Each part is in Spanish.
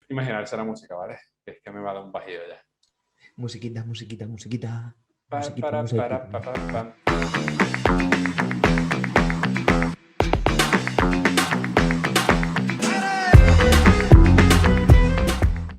Imaginarse la música, ¿vale? Que es que me va a dar un bajío ya. Musiquita, musiquita, musiquita. Pa, Musiquita, para, musiquita. pam.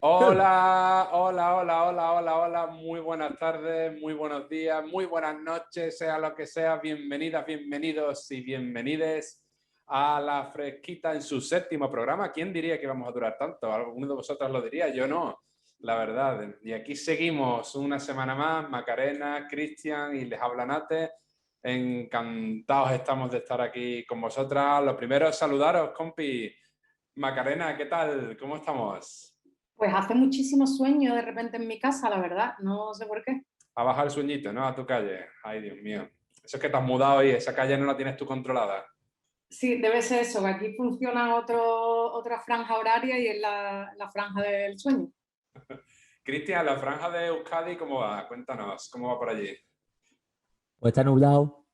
Hola, hola, hola, hola, hola, hola. Muy buenas tardes, muy buenos días, muy buenas noches, sea lo que sea. Bienvenidas, bienvenidos y bienvenides a La Fresquita en su séptimo programa. ¿Quién diría que vamos a durar tanto? ¿Alguno de vosotros lo diría? Yo no, la verdad. Y aquí seguimos una semana más, Macarena, Cristian y les habla Nate. Encantados estamos de estar aquí con vosotras. Lo primero es saludaros, compi. Macarena, ¿qué tal? ¿Cómo estamos? Pues hace muchísimo sueño de repente en mi casa, la verdad, no sé por qué. A bajar el sueñito, ¿no? A tu calle. Ay, Dios mío. Eso es que te has mudado y esa calle no la tienes tú controlada. Sí, debe ser eso, que aquí funciona otra franja horaria y es la franja del sueño. Cristian, la franja de Euskadi, ¿cómo va? Cuéntanos, ¿cómo va por allí? Pues está nublado.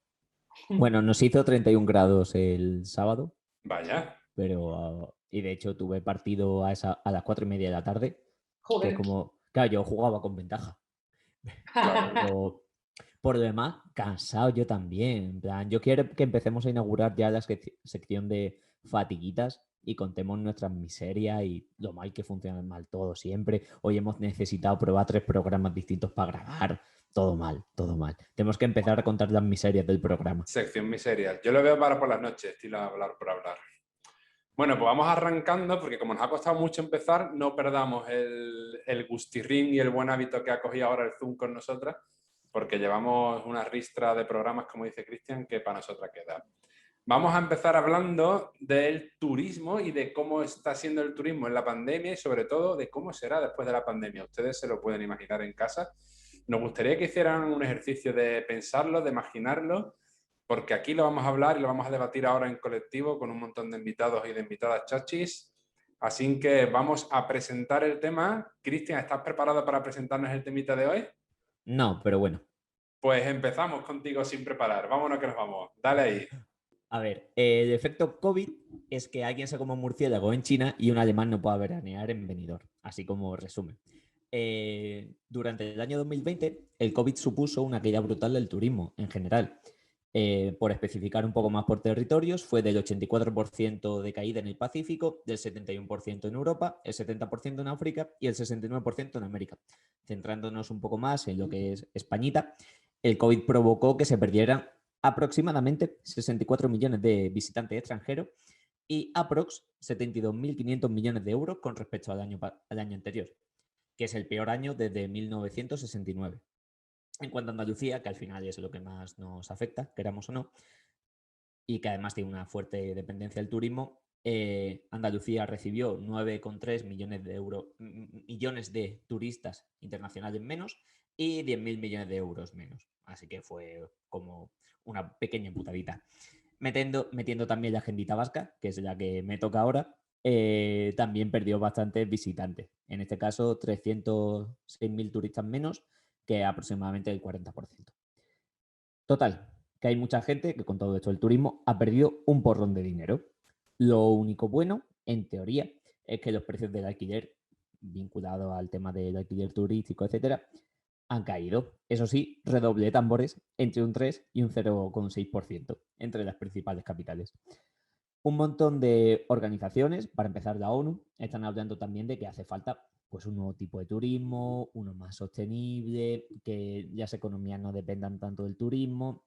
Bueno, nos hizo 31 grados el sábado, Vaya. pero... y de hecho tuve partido a las 4:30 de la tarde, que es Joder. como... Claro, yo jugaba con ventaja. Claro. Pero por lo demás, cansado yo también. En plan, yo quiero que empecemos a inaugurar ya la sección de fatiguitas y contemos nuestras miserias y lo mal que funciona mal todo siempre. Hoy hemos necesitado probar 3 programas distintos para grabar. Todo mal, todo mal. Tenemos que empezar a contar las miserias del programa. Sección miseria. Yo lo veo para por las noches, estilo hablar por hablar. Bueno, pues vamos arrancando porque como nos ha costado mucho empezar, no perdamos el gustirrín y el buen hábito que ha cogido ahora el Zoom con nosotras, porque llevamos una ristra de programas, como dice Cristian, que para nosotras queda. Vamos a empezar hablando del turismo y de cómo está siendo el turismo en la pandemia y sobre todo de cómo será después de la pandemia. Ustedes se lo pueden imaginar en casa. Nos gustaría que hicieran un ejercicio de pensarlo, de imaginarlo, porque aquí lo vamos a hablar y lo vamos a debatir ahora en colectivo con un montón de invitados y de invitadas chachis. Así que vamos a presentar el tema. Cristian, ¿estás preparado para presentarnos el temita de hoy? No, pero bueno. Pues empezamos contigo sin preparar. Vámonos que nos vamos. Dale ahí. A ver, el efecto COVID es que alguien se come un murciélago en China y un alemán no puede veranear en Benidorm, así como resumen. Durante el año 2020, el COVID supuso una caída brutal del turismo en general. Por especificar un poco más por territorios, fue del 84% de caída en el Pacífico, del 71% en Europa, el 70% en África y el 69% en América. Centrándonos un poco más en lo que es Españita, el COVID provocó que se perdieran aproximadamente 64 millones de visitantes extranjeros y aprox 72.500 millones de euros con respecto al año anterior, que es el peor año desde 1969. En cuanto a Andalucía, que al final es lo que más nos afecta, queramos o no, y que además tiene una fuerte dependencia del turismo, Andalucía recibió 9,3 millones de turistas internacionales menos y 10.000 millones de euros menos. Así que fue como una pequeña putadita. Metiendo también la agendita vasca, que es la que me toca ahora, también perdió bastantes visitantes. En este caso, 306.000 turistas menos, que aproximadamente el 40%. Total, que hay mucha gente que con todo esto del turismo ha perdido un porrón de dinero. Lo único bueno, en teoría, es que los precios del alquiler, vinculados al tema del alquiler turístico, etcétera, han caído. Eso sí, redoble de tambores entre un 3 y un 0,6% entre las principales capitales. Un montón de organizaciones, para empezar la ONU, están hablando también de que hace falta pues un nuevo tipo de turismo, uno más sostenible, que las economías no dependan tanto del turismo,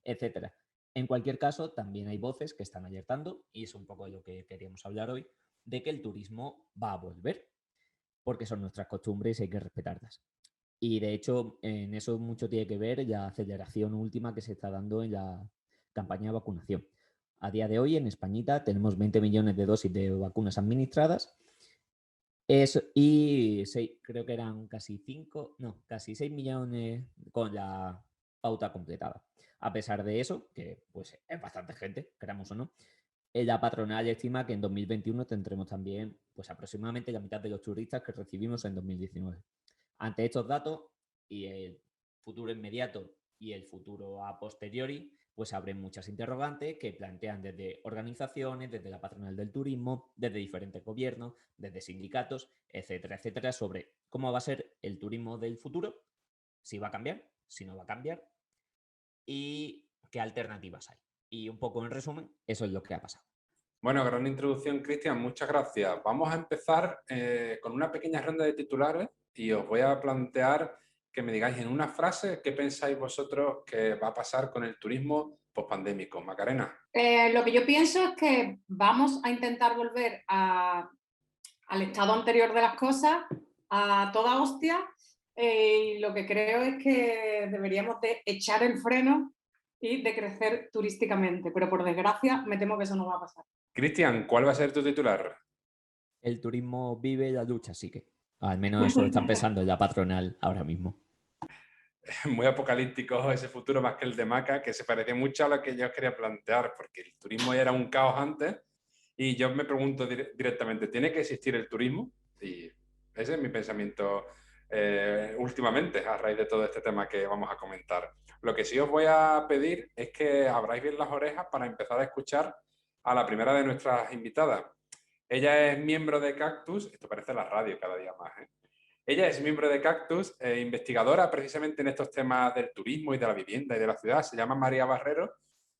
etcétera. En cualquier caso, también hay voces que están alertando, y es un poco de lo que queríamos hablar hoy, de que el turismo va a volver, porque son nuestras costumbres y hay que respetarlas. Y de hecho, en eso mucho tiene que ver la aceleración última que se está dando en la campaña de vacunación. A día de hoy, en Españita, tenemos 20 millones de dosis de vacunas administradas y creo que eran casi 6 millones con la pauta completada. A pesar de eso, que pues es bastante gente, queramos o no, la patronal estima que en 2021 tendremos también pues aproximadamente la mitad de los turistas que recibimos en 2019. Ante estos datos y el futuro inmediato y el futuro a posteriori, pues abren muchas interrogantes que plantean desde organizaciones, desde la patronal del turismo, desde diferentes gobiernos, desde sindicatos, etcétera, etcétera, sobre cómo va a ser el turismo del futuro, si va a cambiar, si no va a cambiar y qué alternativas hay. Y un poco en resumen, eso es lo que ha pasado. Bueno, gran introducción, Cristian, muchas gracias. Vamos a empezar con una pequeña ronda de titulares y os voy a plantear que me digáis en una frase qué pensáis vosotros que va a pasar con el turismo pospandémico. Macarena. Lo que yo pienso es que vamos a intentar volver al estado anterior de las cosas, a toda hostia, y lo que creo es que deberíamos de echar el freno y de crecer turísticamente, pero por desgracia me temo que eso no va a pasar. Cristian, ¿cuál va a ser tu titular? El turismo vive la lucha, así que al menos eso están pensando en la patronal ahora mismo. Muy apocalíptico ese futuro más que el de Maca, que se parece mucho a lo que yo os quería plantear, porque el turismo ya era un caos antes y yo me pregunto directamente, ¿tiene que existir el turismo? Y ese es mi pensamiento últimamente a raíz de todo este tema que vamos a comentar. Lo que sí os voy a pedir es que abráis bien las orejas para empezar a escuchar a la primera de nuestras invitadas. Ella es miembro de Cactus, esto parece la radio cada día más, ¿eh? Ella es miembro de Cactus, investigadora precisamente en estos temas del turismo y de la vivienda y de la ciudad. Se llama María Barrero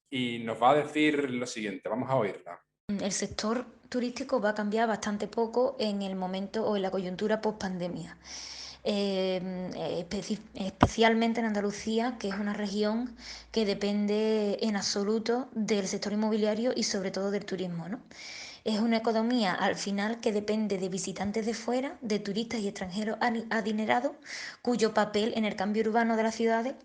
y nos va a decir lo siguiente. Vamos a oírla. El sector turístico va a cambiar bastante poco en el momento o en la coyuntura post-pandemia. Especialmente en Andalucía, que es una región que depende en absoluto del sector inmobiliario y sobre todo del turismo, ¿no? Es una economía al final que depende de visitantes de fuera, de turistas y extranjeros adinerados, cuyo papel en el cambio urbano de las ciudades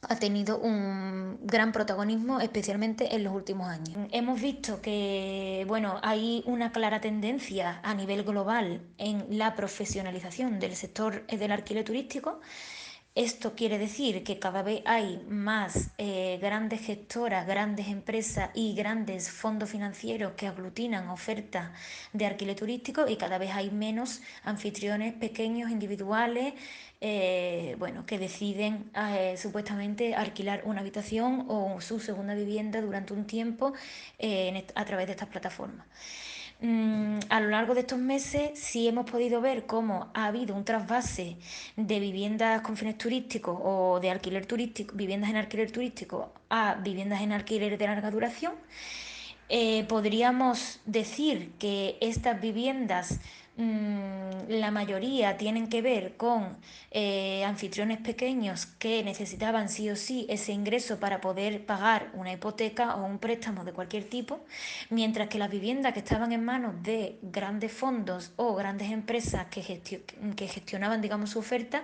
ha tenido un gran protagonismo, especialmente en los últimos años. Hemos visto que hay una clara tendencia a nivel global en la profesionalización del sector del alquiler turístico. Esto quiere decir que cada vez hay más grandes gestoras, grandes empresas y grandes fondos financieros que aglutinan ofertas de alquiler turístico y cada vez hay menos anfitriones pequeños, individuales, que deciden supuestamente alquilar una habitación o su segunda vivienda durante un tiempo a través de estas plataformas. A lo largo de estos meses sí hemos podido ver cómo ha habido un trasvase de viviendas con fines turísticos o de alquiler turístico, viviendas en alquiler turístico a viviendas en alquiler de larga duración. Podríamos decir que estas viviendas, la mayoría tienen que ver con anfitriones pequeños que necesitaban sí o sí ese ingreso para poder pagar una hipoteca o un préstamo de cualquier tipo, mientras que las viviendas que estaban en manos de grandes fondos o grandes empresas que gestionaban, digamos, su oferta,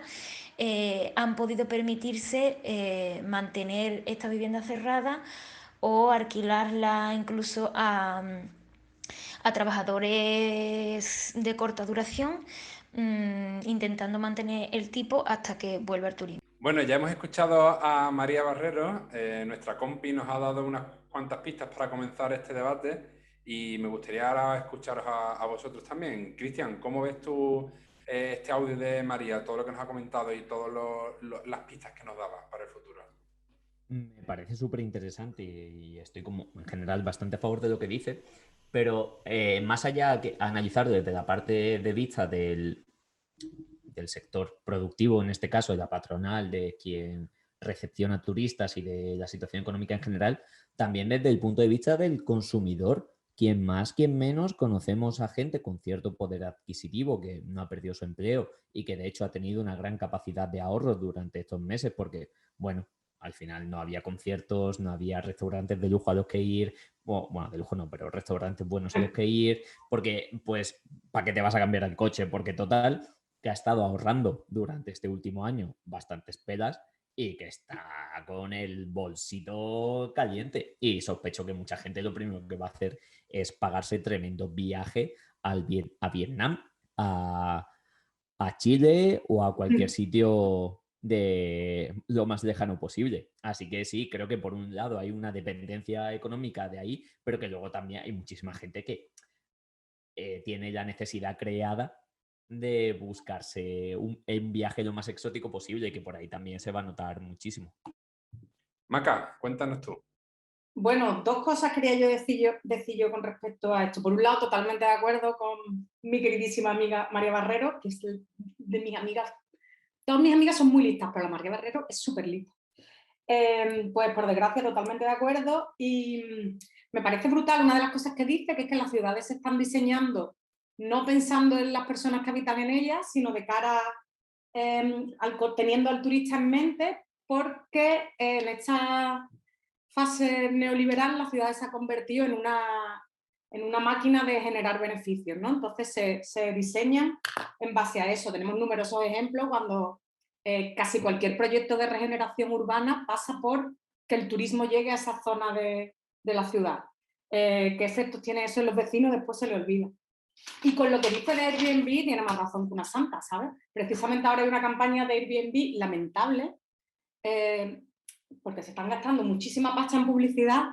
han podido permitirse mantener estas viviendas cerradas o alquilarla incluso a trabajadores de corta duración, intentando mantener el tipo hasta que vuelva el turismo. Bueno, ya hemos escuchado a María Barrero, nuestra compi nos ha dado unas cuantas pistas para comenzar este debate y me gustaría ahora escucharos a vosotros también. Cristian, ¿cómo ves tú este audio de María, todo lo que nos ha comentado y todas las pistas que nos daba para el futuro? Me parece súper interesante y estoy como en general bastante a favor de lo que dice, pero más allá de analizar desde la parte de vista del sector productivo, en este caso de la patronal, de quien recepciona turistas y de la situación económica en general, también desde el punto de vista del consumidor, quien más, quien menos, conocemos a gente con cierto poder adquisitivo que no ha perdido su empleo y que de hecho ha tenido una gran capacidad de ahorro durante estos meses porque, bueno, al final no había conciertos, no había restaurantes de lujo a los que ir, bueno, de lujo no, pero restaurantes buenos a los que ir, porque pues, ¿para qué te vas a cambiar el coche? Porque total, que ha estado ahorrando durante este último año bastantes pelas y que está con el bolsito caliente. Y sospecho que mucha gente lo primero que va a hacer es pagarse tremendo viaje a Vietnam, a Chile o a cualquier sitio de lo más lejano posible. Así que sí, creo que por un lado hay una dependencia económica de ahí, pero que luego también hay muchísima gente que tiene la necesidad creada de buscarse un viaje lo más exótico posible, que por ahí también se va a notar muchísimo. Maca, cuéntanos tú. Bueno, dos cosas quería yo decir yo con respecto a esto. Por un lado, totalmente de acuerdo con mi queridísima amiga María Barrero, que es de mis amigas. Todas mis amigas son muy listas, pero la María Barrero es súper lista. Pues por desgracia, totalmente de acuerdo. Y me parece brutal una de las cosas que dice, que es que las ciudades se están diseñando no pensando en las personas que habitan en ellas, sino de cara teniendo al turista en mente, porque en esta fase neoliberal la ciudad se ha convertido en una máquina de generar beneficios, ¿no? Entonces se diseñan en base a eso. Tenemos numerosos ejemplos cuando casi cualquier proyecto de regeneración urbana pasa por que el turismo llegue a esa zona de la ciudad. ¿Qué efectos tiene eso en los vecinos? Después se le olvida. Y con lo que dice de Airbnb tiene más razón que una santa, ¿sabes? Precisamente ahora hay una campaña de Airbnb lamentable, porque se están gastando muchísima pasta en publicidad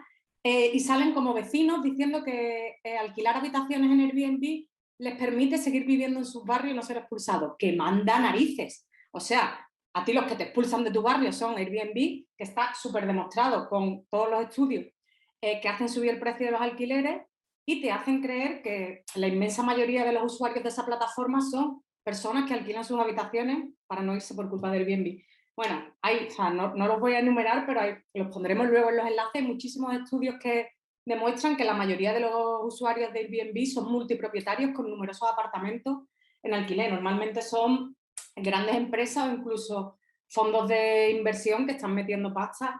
y salen como vecinos diciendo que alquilar habitaciones en Airbnb les permite seguir viviendo en sus barrios y no ser expulsados. ¡Que manda narices! O sea, a ti los que te expulsan de tu barrio son Airbnb, que está súper demostrado con todos los estudios que hacen subir el precio de los alquileres y te hacen creer que la inmensa mayoría de los usuarios de esa plataforma son personas que alquilan sus habitaciones para no irse por culpa del Airbnb. Bueno, o sea, no los voy a enumerar, pero los pondremos luego en los enlaces. Hay muchísimos estudios que demuestran que la mayoría de los usuarios de Airbnb son multipropietarios con numerosos apartamentos en alquiler. Normalmente son grandes empresas o incluso fondos de inversión que están metiendo pasta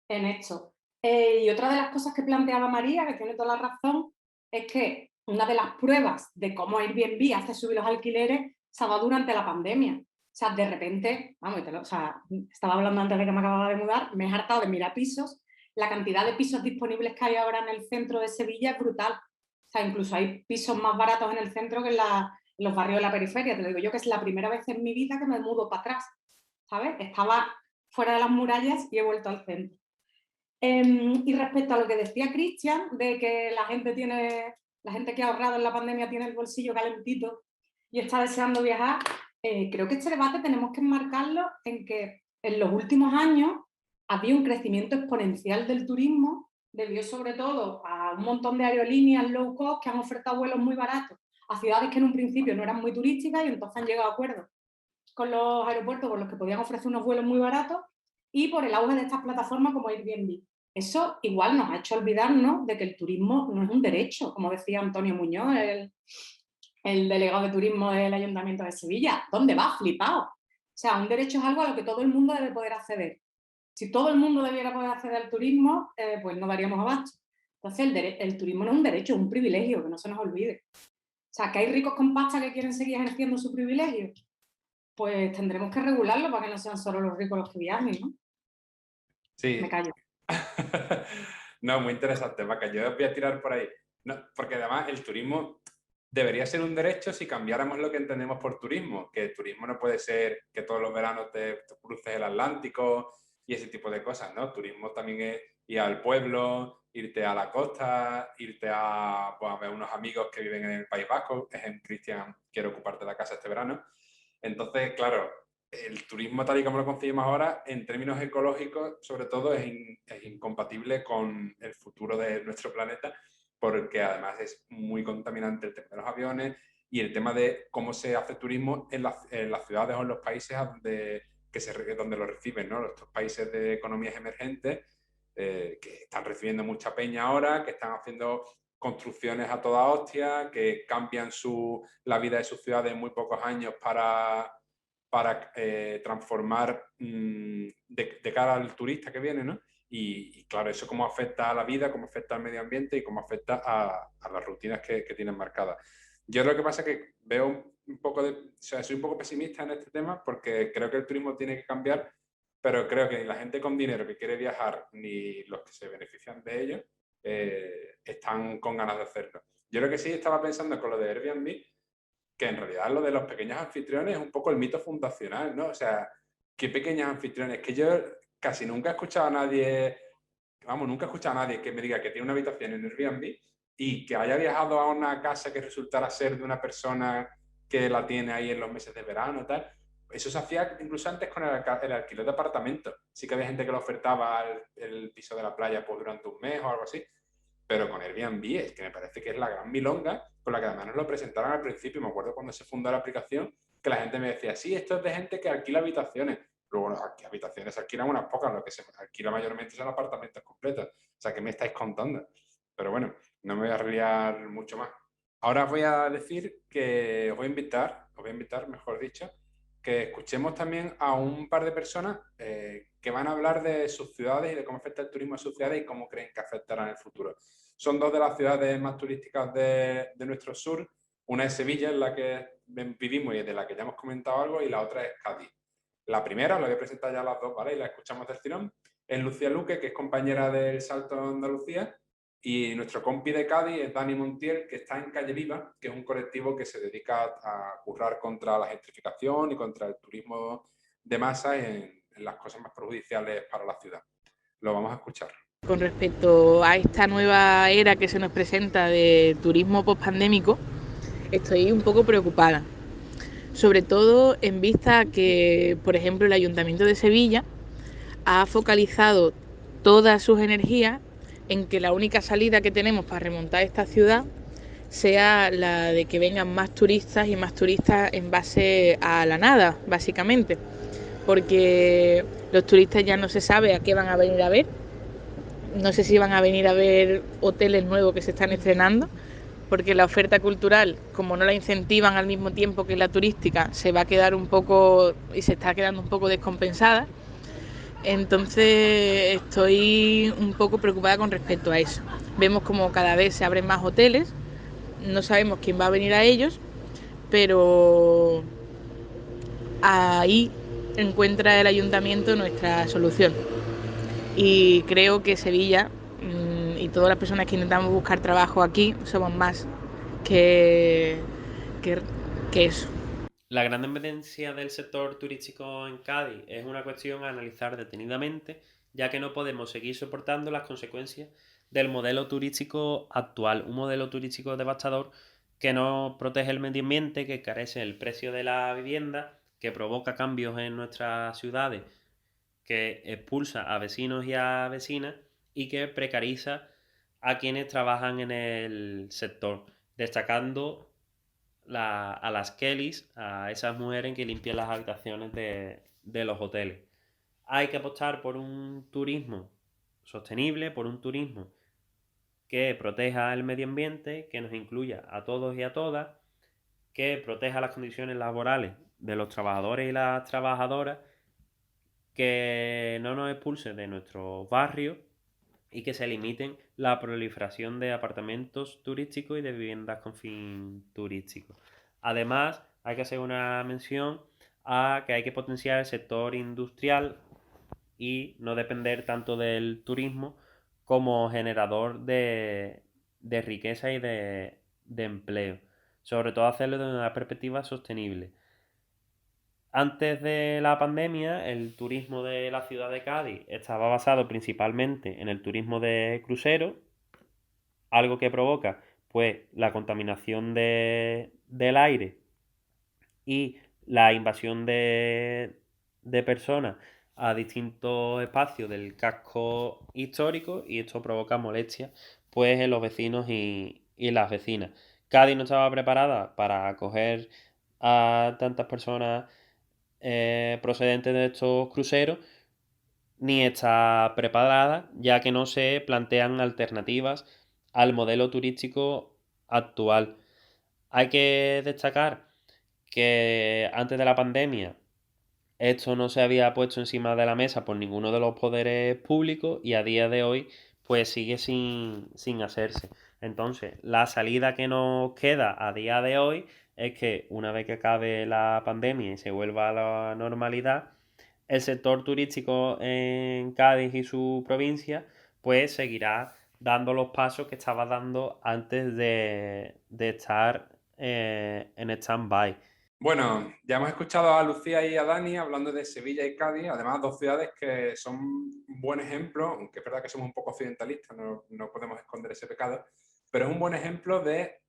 en esto. Y otra de las cosas que planteaba María, que tiene toda la razón, es que una de las pruebas de cómo Airbnb hace subir los alquileres se ha dado durante la pandemia. O sea, de repente, vamos, estaba hablando antes de que me acababa de mudar, me he hartado de mirar pisos. La cantidad de pisos disponibles que hay ahora en el centro de Sevilla es brutal. O sea, incluso hay pisos más baratos en el centro que en los barrios de la periferia. Te lo digo yo que es la primera vez en mi vida que me mudo para atrás, ¿sabes? Estaba fuera de las murallas y he vuelto al centro. Y respecto a lo que decía Cristian, de que la gente que ha ahorrado en la pandemia tiene el bolsillo calentito y está deseando viajar, creo que este debate tenemos que enmarcarlo en que en los últimos años había un crecimiento exponencial del turismo, debido sobre todo a un montón de aerolíneas low cost que han ofertado vuelos muy baratos a ciudades que en un principio no eran muy turísticas y entonces han llegado a acuerdos con los aeropuertos por los que podían ofrecer unos vuelos muy baratos y por el auge de estas plataformas como Airbnb. Eso igual nos ha hecho olvidarnos de que el turismo no es un derecho, como decía Antonio Muñoz, el delegado de turismo del Ayuntamiento de Sevilla. ¿Dónde va? Flipado. O sea, un derecho es algo a lo que todo el mundo debe poder acceder. Si todo el mundo debiera poder acceder al turismo, pues no daríamos abasto. Entonces, el turismo no es un derecho, es un privilegio, que no se nos olvide. O sea, que hay ricos con pasta que quieren seguir ejerciendo su privilegio, pues tendremos que regularlo para que no sean solo los ricos los que viajen, ¿no? Sí. Me callo. No, muy interesante, Maca. Yo voy a tirar por ahí. No, porque además el turismo debería ser un derecho si cambiáramos lo que entendemos por turismo. Que el turismo no puede ser que todos los veranos te cruces el Atlántico y ese tipo de cosas, ¿no? Turismo también es ir al pueblo, irte a la costa, irte a ver unos amigos que viven en el País Vasco. Cristian, quiero ocuparte la casa este verano. Entonces, claro, el turismo tal y como lo concebimos ahora, en términos ecológicos, sobre todo, es incompatible con el futuro de nuestro planeta, porque además es muy contaminante el tema de los aviones y el tema de cómo se hace turismo en las ciudades o en los países donde lo reciben, ¿no? Estos países de economías emergentes que están recibiendo mucha peña ahora, que están haciendo construcciones a toda hostia, que cambian la vida de sus ciudades en muy pocos años para transformar de cara al turista que viene, ¿no? Y claro, eso cómo afecta a la vida, cómo afecta al medio ambiente y cómo afecta a las rutinas que tienen marcadas. Yo lo que pasa es que veo un poco soy un poco pesimista en este tema porque creo que el turismo tiene que cambiar, pero creo que ni la gente con dinero que quiere viajar ni los que se benefician de ello están con ganas de hacerlo. Yo lo que sí estaba pensando con lo de Airbnb, que en realidad lo de los pequeños anfitriones es un poco el mito fundacional, ¿no? O sea, ¿qué pequeños anfitriones? Que yo casi nunca he escuchado a nadie, nunca he escuchado a nadie que me diga que tiene una habitación en Airbnb y que haya viajado a una casa que resultara ser de una persona que la tiene ahí en los meses de verano y tal. eso se hacía incluso antes con el alquiler de apartamentos. Sí que había gente que lo ofertaba el piso de la playa pues, durante un mes o algo así, pero con Airbnb es que me parece que es la gran milonga con la que además nos lo presentaron al principio. Me acuerdo cuando se fundó la aplicación que la gente me decía, sí, esto es de gente que alquila habitaciones. Luego, bueno, aquí habitaciones se alquilan unas pocas, lo que se alquila mayormente son apartamentos completos. O sea, ¿qué me estáis contando? Pero bueno, no me voy a liar mucho más. Ahora os voy a decir que os voy a invitar, mejor dicho, que escuchemos también a un par de personas que van a hablar de sus ciudades y de cómo afecta el turismo a sus ciudades y cómo creen que afectará en el futuro. Son dos de las ciudades más turísticas de nuestro sur. Una es Sevilla, en la que vivimos y de la que ya hemos comentado algo, y la otra es Cádiz. La primera, la voy a presentar ya las dos, ¿vale? Y la escuchamos del tirón. Es Lucía Luque, que es compañera del Salto de Andalucía, y nuestro compi de Cádiz es Dani Montiel, que está en Calle Viva, que es un colectivo que se dedica a currar contra la gentrificación y contra el turismo de masa en las cosas más perjudiciales para la ciudad. Lo vamos a escuchar. Con respecto a esta nueva era que se nos presenta de turismo pospandémico, estoy un poco preocupada. Sobre todo en vista a que, por ejemplo, el Ayuntamiento de Sevilla ha focalizado todas sus energías en que la única salida que tenemos para remontar esta ciudad sea la de que vengan más turistas y más turistas en base a la nada, básicamente. Porque los turistas ya no se sabe a qué van a venir a ver. No sé si van a venir a ver hoteles nuevos que se están estrenando, porque la oferta cultural, como no la incentivan al mismo tiempo que la turística, se va a quedar un poco y se está quedando un poco descompensada. Entonces estoy un poco preocupada con respecto a eso. Vemos como cada vez se abren más hoteles, no sabemos quién va a venir a ellos, pero ahí encuentra el ayuntamiento nuestra solución. Y creo que Sevilla y todas las personas que intentamos buscar trabajo aquí somos más que eso. La gran dependencia del sector turístico en Cádiz es una cuestión a analizar detenidamente, ya que no podemos seguir soportando las consecuencias del modelo turístico actual, un modelo turístico devastador que no protege el medio ambiente, que carece el precio de la vivienda, que provoca cambios en nuestras ciudades, que expulsa a vecinos y a vecinas y que precariza a quienes trabajan en el sector, destacando a las Kellys, a esas mujeres que limpian las habitaciones de los hoteles. Hay que apostar por un turismo sostenible, por un turismo que proteja el medio ambiente, que nos incluya a todos y a todas, que proteja las condiciones laborales de los trabajadores y las trabajadoras, que no nos expulse de nuestros barrios y que se limiten la proliferación de apartamentos turísticos y de viviendas con fin turístico. Además, hay que hacer una mención a que hay que potenciar el sector industrial y no depender tanto del turismo como generador de riqueza y de empleo. Sobre todo hacerlo desde una perspectiva sostenible. Antes de la pandemia, el turismo de la ciudad de Cádiz estaba basado principalmente en el turismo de crucero, algo que provoca pues la contaminación del aire y la invasión de personas a distintos espacios del casco histórico, y esto provoca molestias pues en los vecinos y las vecinas. Cádiz no estaba preparada para acoger a tantas personas procedentes de estos cruceros, ni está preparada, ya que no se plantean alternativas al modelo turístico actual. Hay que destacar que antes de la pandemia esto no se había puesto encima de la mesa por ninguno de los poderes públicos y a día de hoy pues sigue sin hacerse. Entonces, la salida que nos queda a día de hoy es que una vez que acabe la pandemia y se vuelva a la normalidad, el sector turístico en Cádiz y su provincia pues seguirá dando los pasos que estaba dando antes de estar en stand-by. Bueno, ya hemos escuchado a Lucía y a Dani hablando de Sevilla y Cádiz, además dos ciudades que son un buen ejemplo, aunque es verdad que somos un poco occidentalistas, no podemos esconder ese pecado, pero es un buen ejemplo de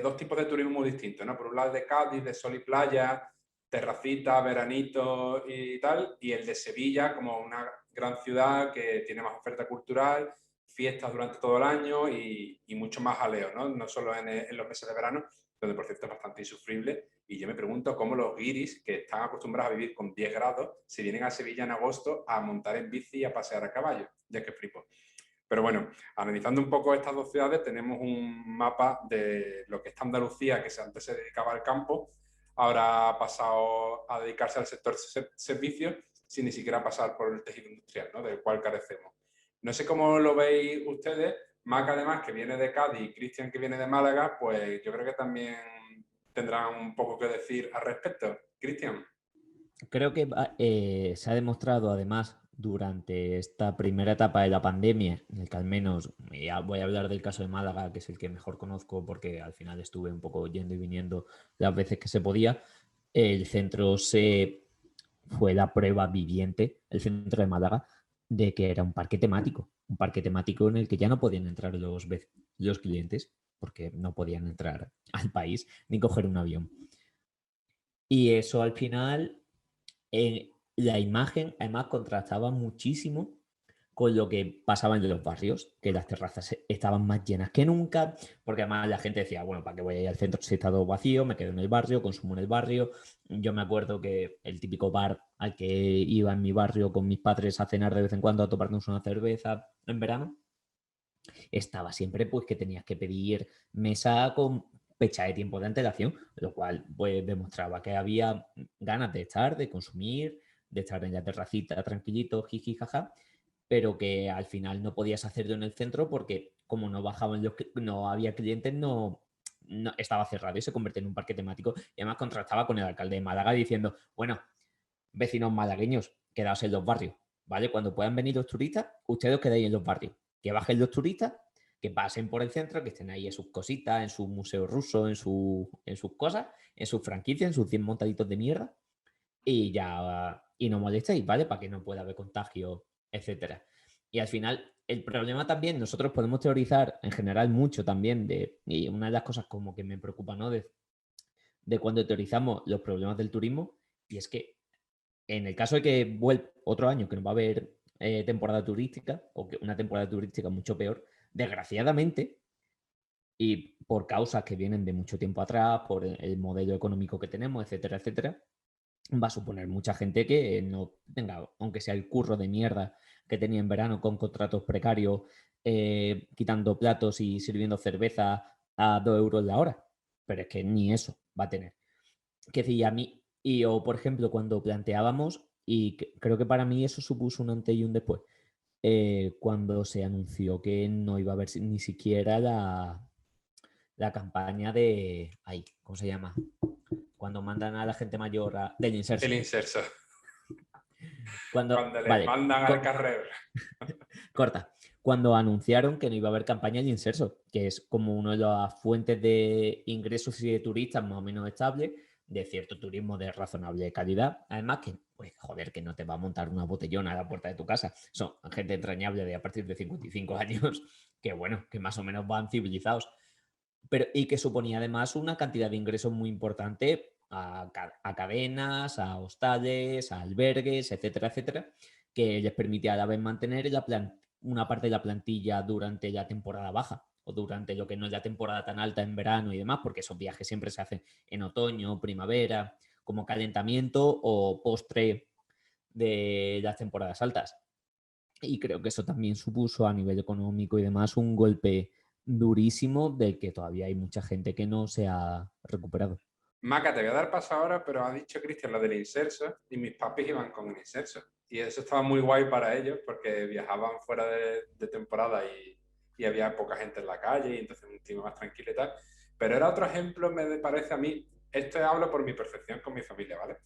dos tipos de turismo muy distintos, ¿no? Por un lado de Cádiz, de sol y playa, terracita, veranito y tal, y el de Sevilla como una gran ciudad que tiene más oferta cultural, fiestas durante todo el año y mucho más jaleo, ¿no? No solo en los meses de verano, donde por cierto es bastante insufrible. Y yo me pregunto cómo los guiris, que están acostumbrados a vivir con 10 grados, se vienen a Sevilla en agosto a montar en bici y a pasear a caballo, ya que flipo. Pero bueno, analizando un poco estas dos ciudades, tenemos un mapa de lo que es Andalucía, que antes se dedicaba al campo, ahora ha pasado a dedicarse al sector servicios, sin ni siquiera pasar por el tejido industrial, ¿no? Del cual carecemos. No sé cómo lo veis ustedes, Mac además que viene de Cádiz y Cristian que viene de Málaga, pues yo creo que también tendrán un poco que decir al respecto. Cristian. Creo que se ha demostrado además durante esta primera etapa de la pandemia, en el que al menos, voy a hablar del caso de Málaga, que es el que mejor conozco porque al final estuve un poco yendo y viniendo las veces que se podía, el centro fue la prueba viviente, el centro de Málaga, de que era un parque temático en el que ya no podían entrar los clientes porque no podían entrar al país ni coger un avión. Y eso al final, la imagen además contrastaba muchísimo con lo que pasaba en los barrios, que las terrazas estaban más llenas que nunca, porque además la gente decía, bueno, ¿para qué voy a ir al centro si está todo vacío? Me quedo en el barrio, consumo en el barrio. Yo me acuerdo que el típico bar al que iba en mi barrio con mis padres a cenar de vez en cuando a tomarnos una cerveza en verano, estaba siempre pues que tenías que pedir mesa con fecha de tiempo de antelación, lo cual pues demostraba que había ganas de estar, de consumir, de estar en la terracita tranquilito, jiji, jaja, pero que al final no podías hacerlo en el centro porque como no bajaban no había clientes, no estaba cerrado y se convirtió en un parque temático. Y además contrastaba con el alcalde de Málaga diciendo, bueno, vecinos malagueños, quedaos en los barrios, ¿vale? Cuando puedan venir los turistas, ustedes os quedáis en los barrios. Que bajen los turistas, que pasen por el centro, que estén ahí en sus cositas, en su museo ruso, en sus cosas, en sus franquicias, en sus 100 montaditos de mierda, y ya, y no molestéis, ¿vale? Para que no pueda haber contagio, etcétera. Y al final, el problema también, nosotros podemos teorizar en general mucho también y una de las cosas como que me preocupa, ¿no? De cuando teorizamos los problemas del turismo, y es que en el caso de que vuelva otro año que no va a haber temporada turística, o que una temporada turística mucho peor, desgraciadamente, y por causas que vienen de mucho tiempo atrás, por el modelo económico que tenemos, etcétera, etcétera, va a suponer mucha gente que no tenga, aunque sea el curro de mierda que tenía en verano con contratos precarios, quitando platos y sirviendo cerveza a 2 euros la hora. Pero es que ni eso va a tener. Que decir, a mí, o por ejemplo, cuando planteábamos, y creo que para mí eso supuso un antes y un después, cuando se anunció que no iba a haber ni siquiera la campaña de, ay, ¿cómo se llama? Cuando mandan a la gente mayor del inserso. El inserso. Cuando le mandan al carrer. Corta. Cuando anunciaron que no iba a haber campaña de inserso, que es como una de las fuentes de ingresos y de turistas más o menos estable, de cierto turismo de razonable calidad. Además que, pues, joder, que no te va a montar una botellona a la puerta de tu casa. Son gente entrañable de a partir de 55 años, que bueno, que más o menos van civilizados. Pero, y que suponía además una cantidad de ingresos muy importante a cadenas, a hostales, a albergues, etcétera, etcétera, que les permitía a la vez mantener una parte de la plantilla durante la temporada baja o durante lo que no es la temporada tan alta en verano y demás, porque esos viajes siempre se hacen en otoño, primavera, como calentamiento o postre de las temporadas altas. Y creo que eso también supuso a nivel económico y demás un golpe durísimo del que todavía hay mucha gente que no se ha recuperado. Maca, te voy a dar paso ahora, pero ha dicho Cristian lo del inserso y mis papis iban con el inserso. Y eso estaba muy guay para ellos porque viajaban fuera de temporada y había poca gente en la calle y entonces un clima más tranquilo y tal. Pero era otro ejemplo, me parece a mí, esto hablo por mi percepción con mi familia, ¿vale?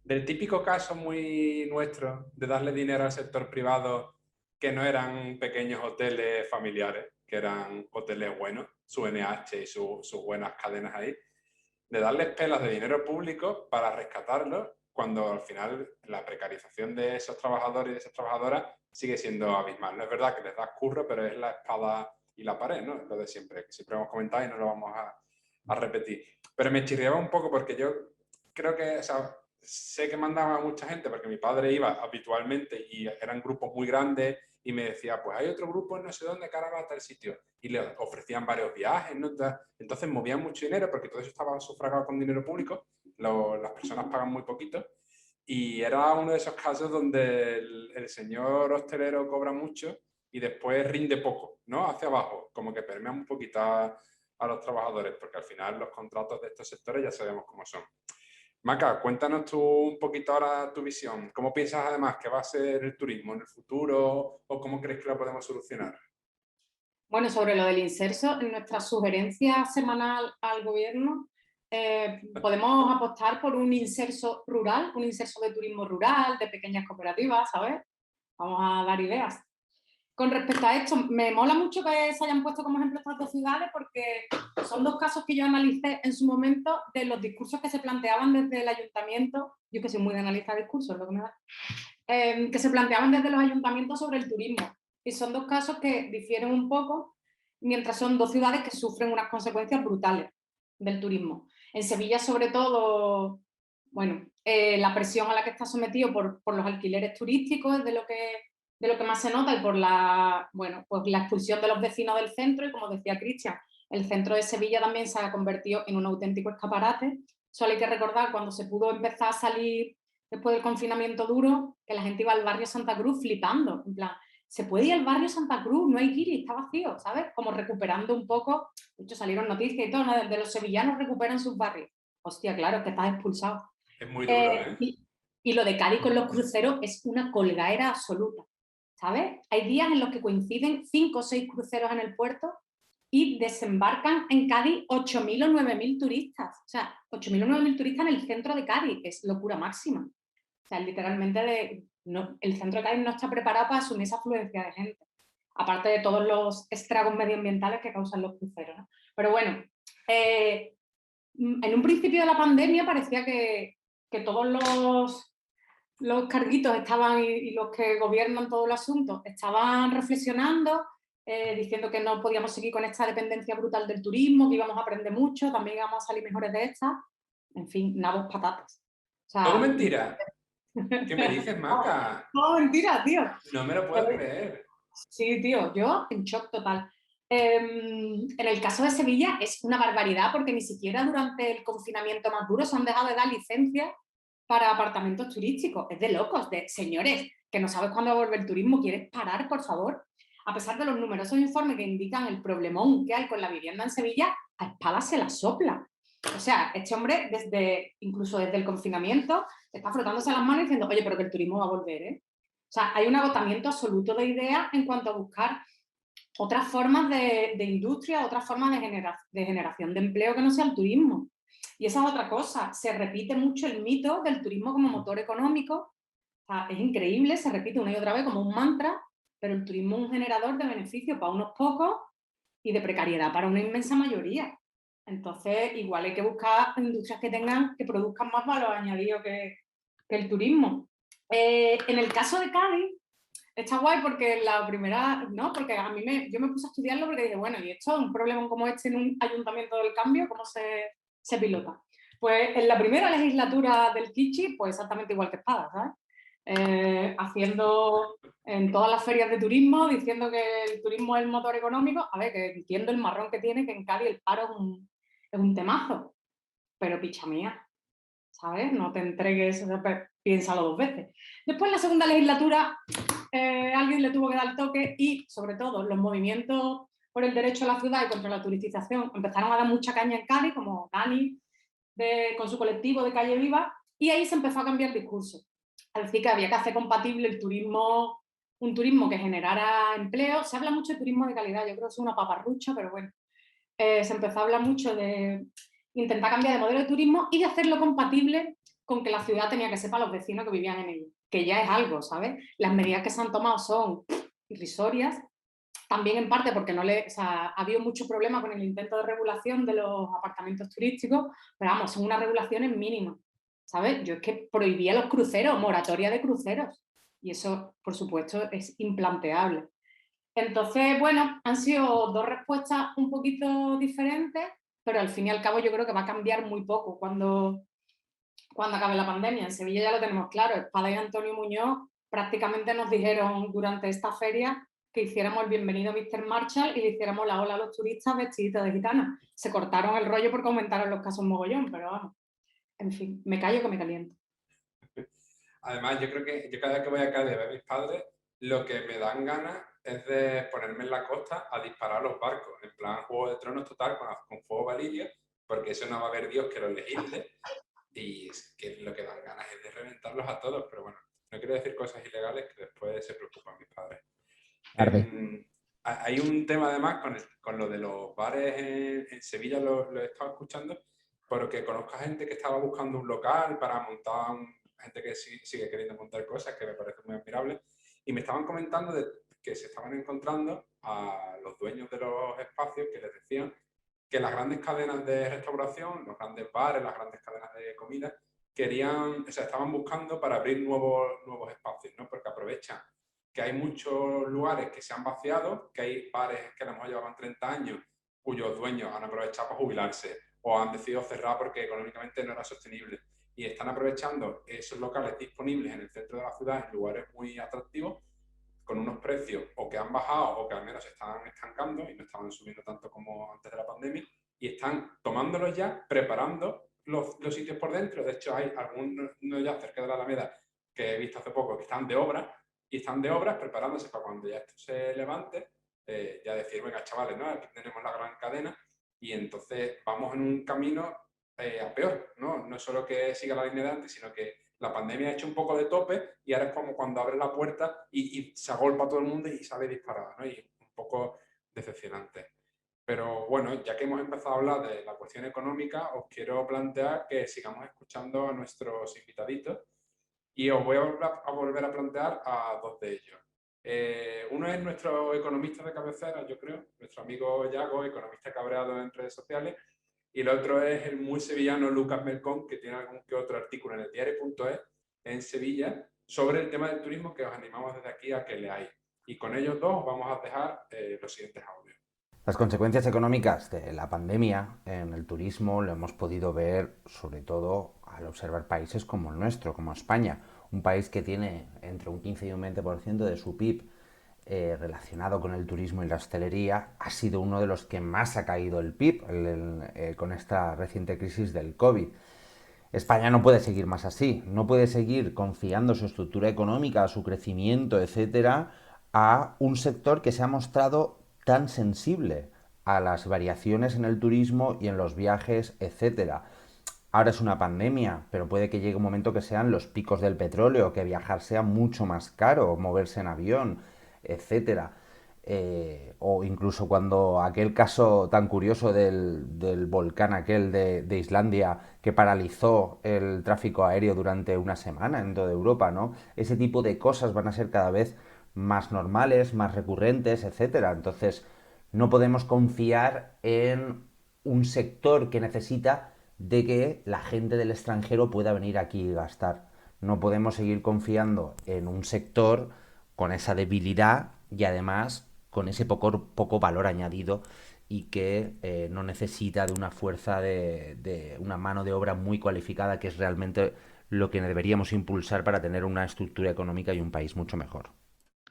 Del típico caso muy nuestro de darle dinero al sector privado que no eran pequeños hoteles familiares, que eran hoteles buenos, su NH y sus buenas cadenas ahí, de darles pelas de dinero público para rescatarlos cuando al final la precarización de esos trabajadores y de esas trabajadoras sigue siendo abismal. No es verdad que les das curro, pero es la espada y la pared, ¿no? Es lo de siempre, que siempre hemos comentado y no lo vamos a repetir. Pero me chirriaba un poco porque yo creo que, o sea, sé que mandaba a mucha gente porque mi padre iba habitualmente y eran grupos muy grandes y me decía, pues hay otro grupo en no sé dónde, que ahora va a tal sitio. Y le ofrecían varios viajes, ¿no? Entonces movían mucho dinero porque todo eso estaba sufragado con dinero público, las personas pagan muy poquito. Y era uno de esos casos donde el señor hostelero cobra mucho y después rinde poco, ¿no? Hacia abajo, como que permea un poquito a los trabajadores, porque al final los contratos de estos sectores ya sabemos cómo son. Maca, cuéntanos tú un poquito ahora tu visión. ¿Cómo piensas además que va a ser el turismo en el futuro o cómo crees que lo podemos solucionar? Bueno, sobre lo del inserso, en nuestra sugerencia semanal al gobierno, podemos apostar por un inserso rural, un inserso de turismo rural, de pequeñas cooperativas, ¿sabes? Vamos a dar ideas. Con respecto a esto, me mola mucho que se hayan puesto como ejemplo estas dos ciudades porque son dos casos que yo analicé en su momento de los discursos que se planteaban desde el ayuntamiento, yo que soy muy de analizar discursos, lo que me da, que se planteaban desde los ayuntamientos sobre el turismo. Y son dos casos que difieren un poco, mientras son dos ciudades que sufren unas consecuencias brutales del turismo. En Sevilla, sobre todo, bueno, la presión a la que está sometido por los alquileres turísticos es de lo que más se nota y por bueno, pues la expulsión de los vecinos del centro y como decía Cristian, el centro de Sevilla también se ha convertido en un auténtico escaparate. Solo hay que recordar cuando se pudo empezar a salir después del confinamiento duro, que la gente iba al barrio Santa Cruz flipando, en plan, se puede ir al barrio Santa Cruz, no hay guiri, está vacío, ¿sabes? Como recuperando un poco, de hecho salieron noticias y todo, ¿no? De los sevillanos recuperan sus barrios. Hostia, claro, que estás expulsado. Es muy duro, ¿eh? Y lo de Cádiz con los cruceros es una colgaera absoluta, ¿sabes? Hay días en los que coinciden 5 o 6 cruceros en el puerto y desembarcan en Cádiz 8.000 o 9.000 turistas. O sea, 8.000 o 9.000 turistas en el centro de Cádiz, es locura máxima. O sea, literalmente el centro de Cádiz no está preparado para asumir esa afluencia de gente, aparte de todos los estragos medioambientales que causan los cruceros, ¿no? Pero bueno, en un principio de la pandemia parecía que todos los carguitos estaban y los que gobiernan todo el asunto estaban reflexionando, diciendo que no podíamos seguir con esta dependencia brutal del turismo, que íbamos a aprender mucho, también íbamos a salir mejores de esta. En fin, nabos patatas. O sea, Todo mentira. ¿Qué me dices, Maca? no, mentira, tío. No me lo puedo creer. Sí, tío, yo en shock total. En el caso de Sevilla es una barbaridad porque ni siquiera durante el confinamiento más duro se han dejado de dar licencias para apartamentos turísticos. Es de locos, de señores, que no sabes cuándo va a volver el turismo, ¿quieres parar, por favor? A pesar de los numerosos informes que indican el problemón que hay con la vivienda en Sevilla, a espadas se la sopla. O sea, este hombre, incluso desde el confinamiento, está frotándose las manos diciendo, oye, pero que el turismo va a volver, ¿eh? O sea, hay un agotamiento absoluto de ideas en cuanto a buscar otras formas de industria, otras formas de generación de empleo que no sea el turismo. Y esa es otra cosa, se repite mucho el mito del turismo como motor económico. O sea, es increíble, se repite una y otra vez como un mantra, pero el turismo es un generador de beneficios para unos pocos y de precariedad para una inmensa mayoría. Entonces, igual hay que buscar industrias que produzcan más valor añadido que el turismo. En el caso de Cádiz, está guay porque la primera, ¿no? Porque yo me puse a estudiarlo porque dije, bueno, ¿y esto? ¿Un problema como este en un ayuntamiento del cambio? ¿Cómo se pilota? Pues en la primera legislatura del Kichi, pues exactamente igual que Espada, ¿sabes? Haciendo en todas las ferias de turismo, diciendo que el turismo es el motor económico. A ver, que entiendo el marrón que tiene, que en Cádiz el paro es un temazo, pero picha mía, ¿sabes? No te entregues, piénsalo 2 veces. Después en la segunda legislatura alguien le tuvo que dar el toque y, sobre todo, los movimientos por el derecho a la ciudad y contra la turistización empezaron a dar mucha caña en Cádiz, como Dani con su colectivo de Calle Viva, y ahí se empezó a cambiar el discurso. Es decir, que había que hacer compatible el turismo, un turismo que generara empleo. Se habla mucho de turismo de calidad, yo creo que es una paparrucha, pero bueno. Se empezó a hablar mucho de intentar cambiar de modelo de turismo y de hacerlo compatible con que la ciudad tenía que ser para los vecinos que vivían en ella, que ya es algo, ¿sabes? Las medidas que se han tomado son irrisorias, también en parte porque ha habido mucho problema con el intento de regulación de los apartamentos turísticos, pero vamos, son unas regulaciones mínimas, ¿sabes? Yo es que prohibía los cruceros, moratoria de cruceros, y eso, por supuesto, es implanteable. Entonces, bueno, han sido 2 respuestas un poquito diferentes, pero al fin y al cabo yo creo que va a cambiar muy poco. Cuando cuando acabe la pandemia. En Sevilla ya lo tenemos claro. Espada y Antonio Muñoz prácticamente nos dijeron durante esta feria que hiciéramos el bienvenido Mr. Marshall y le hiciéramos la ola a los turistas vestiditos de gitana. Se cortaron el rollo porque aumentaron los casos mogollón, pero vamos. En fin, me callo que me caliento. Además, yo creo que yo cada vez que voy a Cádiz a ver a mis padres, lo que me dan ganas es de ponerme en la costa a disparar a los barcos, en plan Juego de Tronos total, con fuego varillo, porque eso no va a haber Dios que lo legisle, y es que lo que dan ganas es de reventarlos a todos, pero bueno, no quiero decir cosas ilegales que después se preocupan mis padres. Hay un tema además con lo de los bares en Sevilla, lo he estado escuchando, porque conozco a gente que estaba buscando un local para montar, gente que sigue queriendo montar cosas, que me parece muy admirable, y me estaban comentando que se estaban encontrando a los dueños de los espacios que les decían que las grandes cadenas de restauración, los grandes bares, las grandes cadenas de comida, estaban buscando para abrir nuevos espacios, ¿no? Porque aprovechan que hay muchos lugares que se han vaciado, que hay bares que a lo mejor llevaban 30 años, cuyos dueños han aprovechado para jubilarse o han decidido cerrar porque económicamente no era sostenible. Y están aprovechando esos locales disponibles en el centro de la ciudad, en lugares muy atractivos, con unos precios o que han bajado o que al menos se están estancando y no estaban subiendo tanto como antes de la pandemia, y están tomándolos ya, preparando los sitios por dentro. De hecho, hay algunos ya cerca de la Alameda que he visto hace poco que están de obra, y están de obras preparándose para cuando ya esto se levante, ya decir, venga chavales, ¿no? Aquí tenemos la gran cadena, y entonces vamos en un camino a peor, ¿no? No solo que siga la línea de antes, sino que la pandemia ha hecho un poco de tope y ahora es como cuando abre la puerta y se agolpa todo el mundo y sale disparada, ¿no? Y un poco decepcionante. Pero bueno, ya que hemos empezado a hablar de la cuestión económica, os quiero plantear que sigamos escuchando a nuestros invitaditos y os voy a volver a plantear a dos de ellos. Uno es nuestro economista de cabecera, yo creo, nuestro amigo Yago, economista cabreado en redes sociales, y el otro es el muy sevillano Lucas Melcón, que tiene algún que otro artículo en el diario.es en Sevilla sobre el tema del turismo, que os animamos desde aquí a que leáis. Y con ellos dos vamos a dejar los siguientes audios. Las consecuencias económicas de la pandemia en el turismo lo hemos podido ver sobre todo al observar países como el nuestro, como España, un país que tiene entre un 15 y un 20% de su PIB relacionado con el turismo y la hostelería. Ha sido uno de los que más ha caído el PIB con esta reciente crisis del COVID. España no puede seguir más así, no puede seguir confiando su estructura económica, su crecimiento, etcétera, a un sector que se ha mostrado tan sensible a las variaciones en el turismo y en los viajes, etcétera. Ahora es una pandemia, pero puede que llegue un momento que sean los picos del petróleo, que viajar sea mucho más caro, moverse en avión, etcétera. O incluso cuando aquel caso tan curioso del volcán aquel de Islandia que paralizó el tráfico aéreo durante una semana en toda Europa, ¿no? Ese tipo de cosas van a ser cada vez más normales, más recurrentes, etcétera. Entonces, no podemos confiar en un sector que necesita de que la gente del extranjero pueda venir aquí y gastar. No podemos seguir confiando en un sector con esa debilidad y además con ese poco valor añadido y que no necesita de una fuerza de una mano de obra muy cualificada, que es realmente lo que deberíamos impulsar para tener una estructura económica y un país mucho mejor.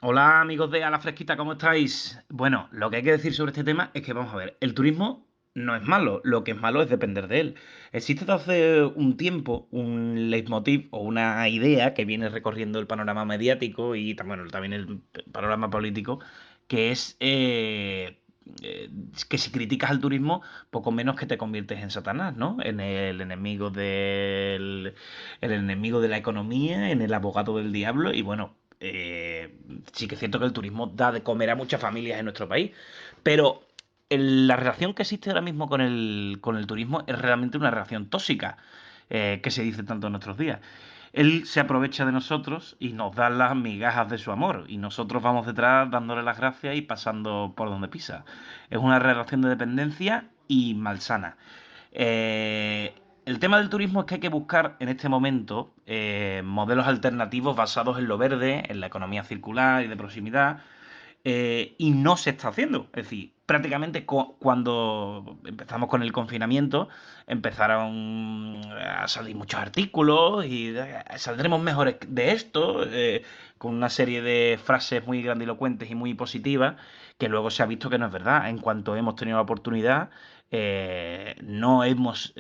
Hola amigos de A la Fresquita, ¿cómo estáis? Bueno, lo que hay que decir sobre este tema es que vamos a ver, el turismo no es malo, lo que es malo es depender de él. Existe desde hace un tiempo un leitmotiv o una idea que viene recorriendo el panorama mediático y también el panorama político, que es que si criticas al turismo, poco menos que te conviertes en Satanás, ¿no? En el enemigo de la economía, en el abogado del diablo y bueno. Sí que es cierto que el turismo da de comer a muchas familias en nuestro país, pero la relación que existe ahora mismo con el turismo es realmente una relación tóxica, que se dice tanto en nuestros días. Él se aprovecha de nosotros y nos da las migajas de su amor, y nosotros vamos detrás dándole las gracias y pasando por donde pisa. Es una relación de dependencia y malsana. El tema del turismo es que hay que buscar en este momento modelos alternativos basados en lo verde, en la economía circular y de proximidad, y no se está haciendo. Es decir, prácticamente cuando empezamos con el confinamiento, empezaron a salir muchos artículos y saldremos mejores de esto, con una serie de frases muy grandilocuentes y muy positivas, que luego se ha visto que no es verdad. En cuanto hemos tenido la oportunidad, no hemos,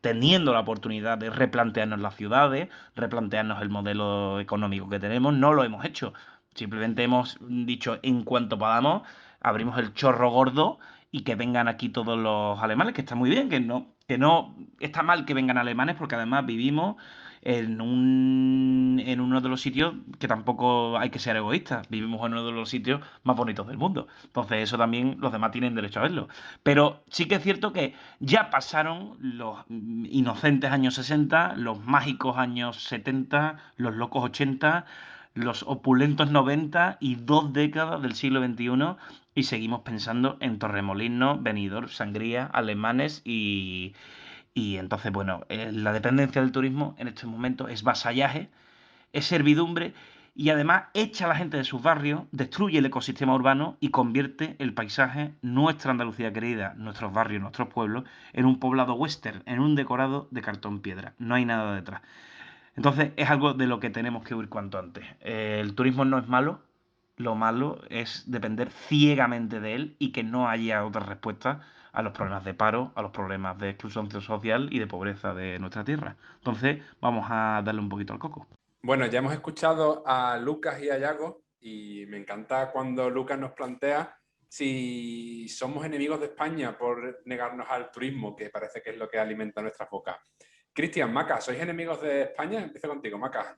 teniendo la oportunidad de replantearnos las ciudades, replantearnos el modelo económico que tenemos, no lo hemos hecho. Simplemente hemos dicho, en cuanto podamos, abrimos el chorro gordo y que vengan aquí todos los alemanes, que está muy bien, que no está mal que vengan alemanes, porque además vivimos en uno de los sitios que tampoco hay que ser egoístas. Vivimos en uno de los sitios más bonitos del mundo. Entonces eso también los demás tienen derecho a verlo. Pero sí que es cierto que ya pasaron los inocentes años 60, los mágicos años 70, los locos 80, los opulentos 90 y 2 décadas del siglo XXI, y seguimos pensando en Torremolinos, Benidorm, sangría, alemanes y entonces, bueno, la dependencia del turismo en estos momentos es vasallaje, es servidumbre y además echa a la gente de sus barrios, destruye el ecosistema urbano y convierte el paisaje, nuestra Andalucía querida, nuestros barrios, nuestros pueblos, en un poblado western, en un decorado de cartón piedra. No hay nada detrás. Entonces es algo de lo que tenemos que huir cuanto antes. El turismo no es malo, lo malo es depender ciegamente de él y que no haya otra respuesta a los problemas de paro, a los problemas de exclusión social y de pobreza de nuestra tierra. Entonces vamos a darle un poquito al coco. Bueno, ya hemos escuchado a Lucas y a Yago y me encanta cuando Lucas nos plantea si somos enemigos de España por negarnos al turismo, que parece que es lo que alimenta nuestras bocas. Cristian, Maca, ¿sois enemigos de España? Empiezo contigo, Maca.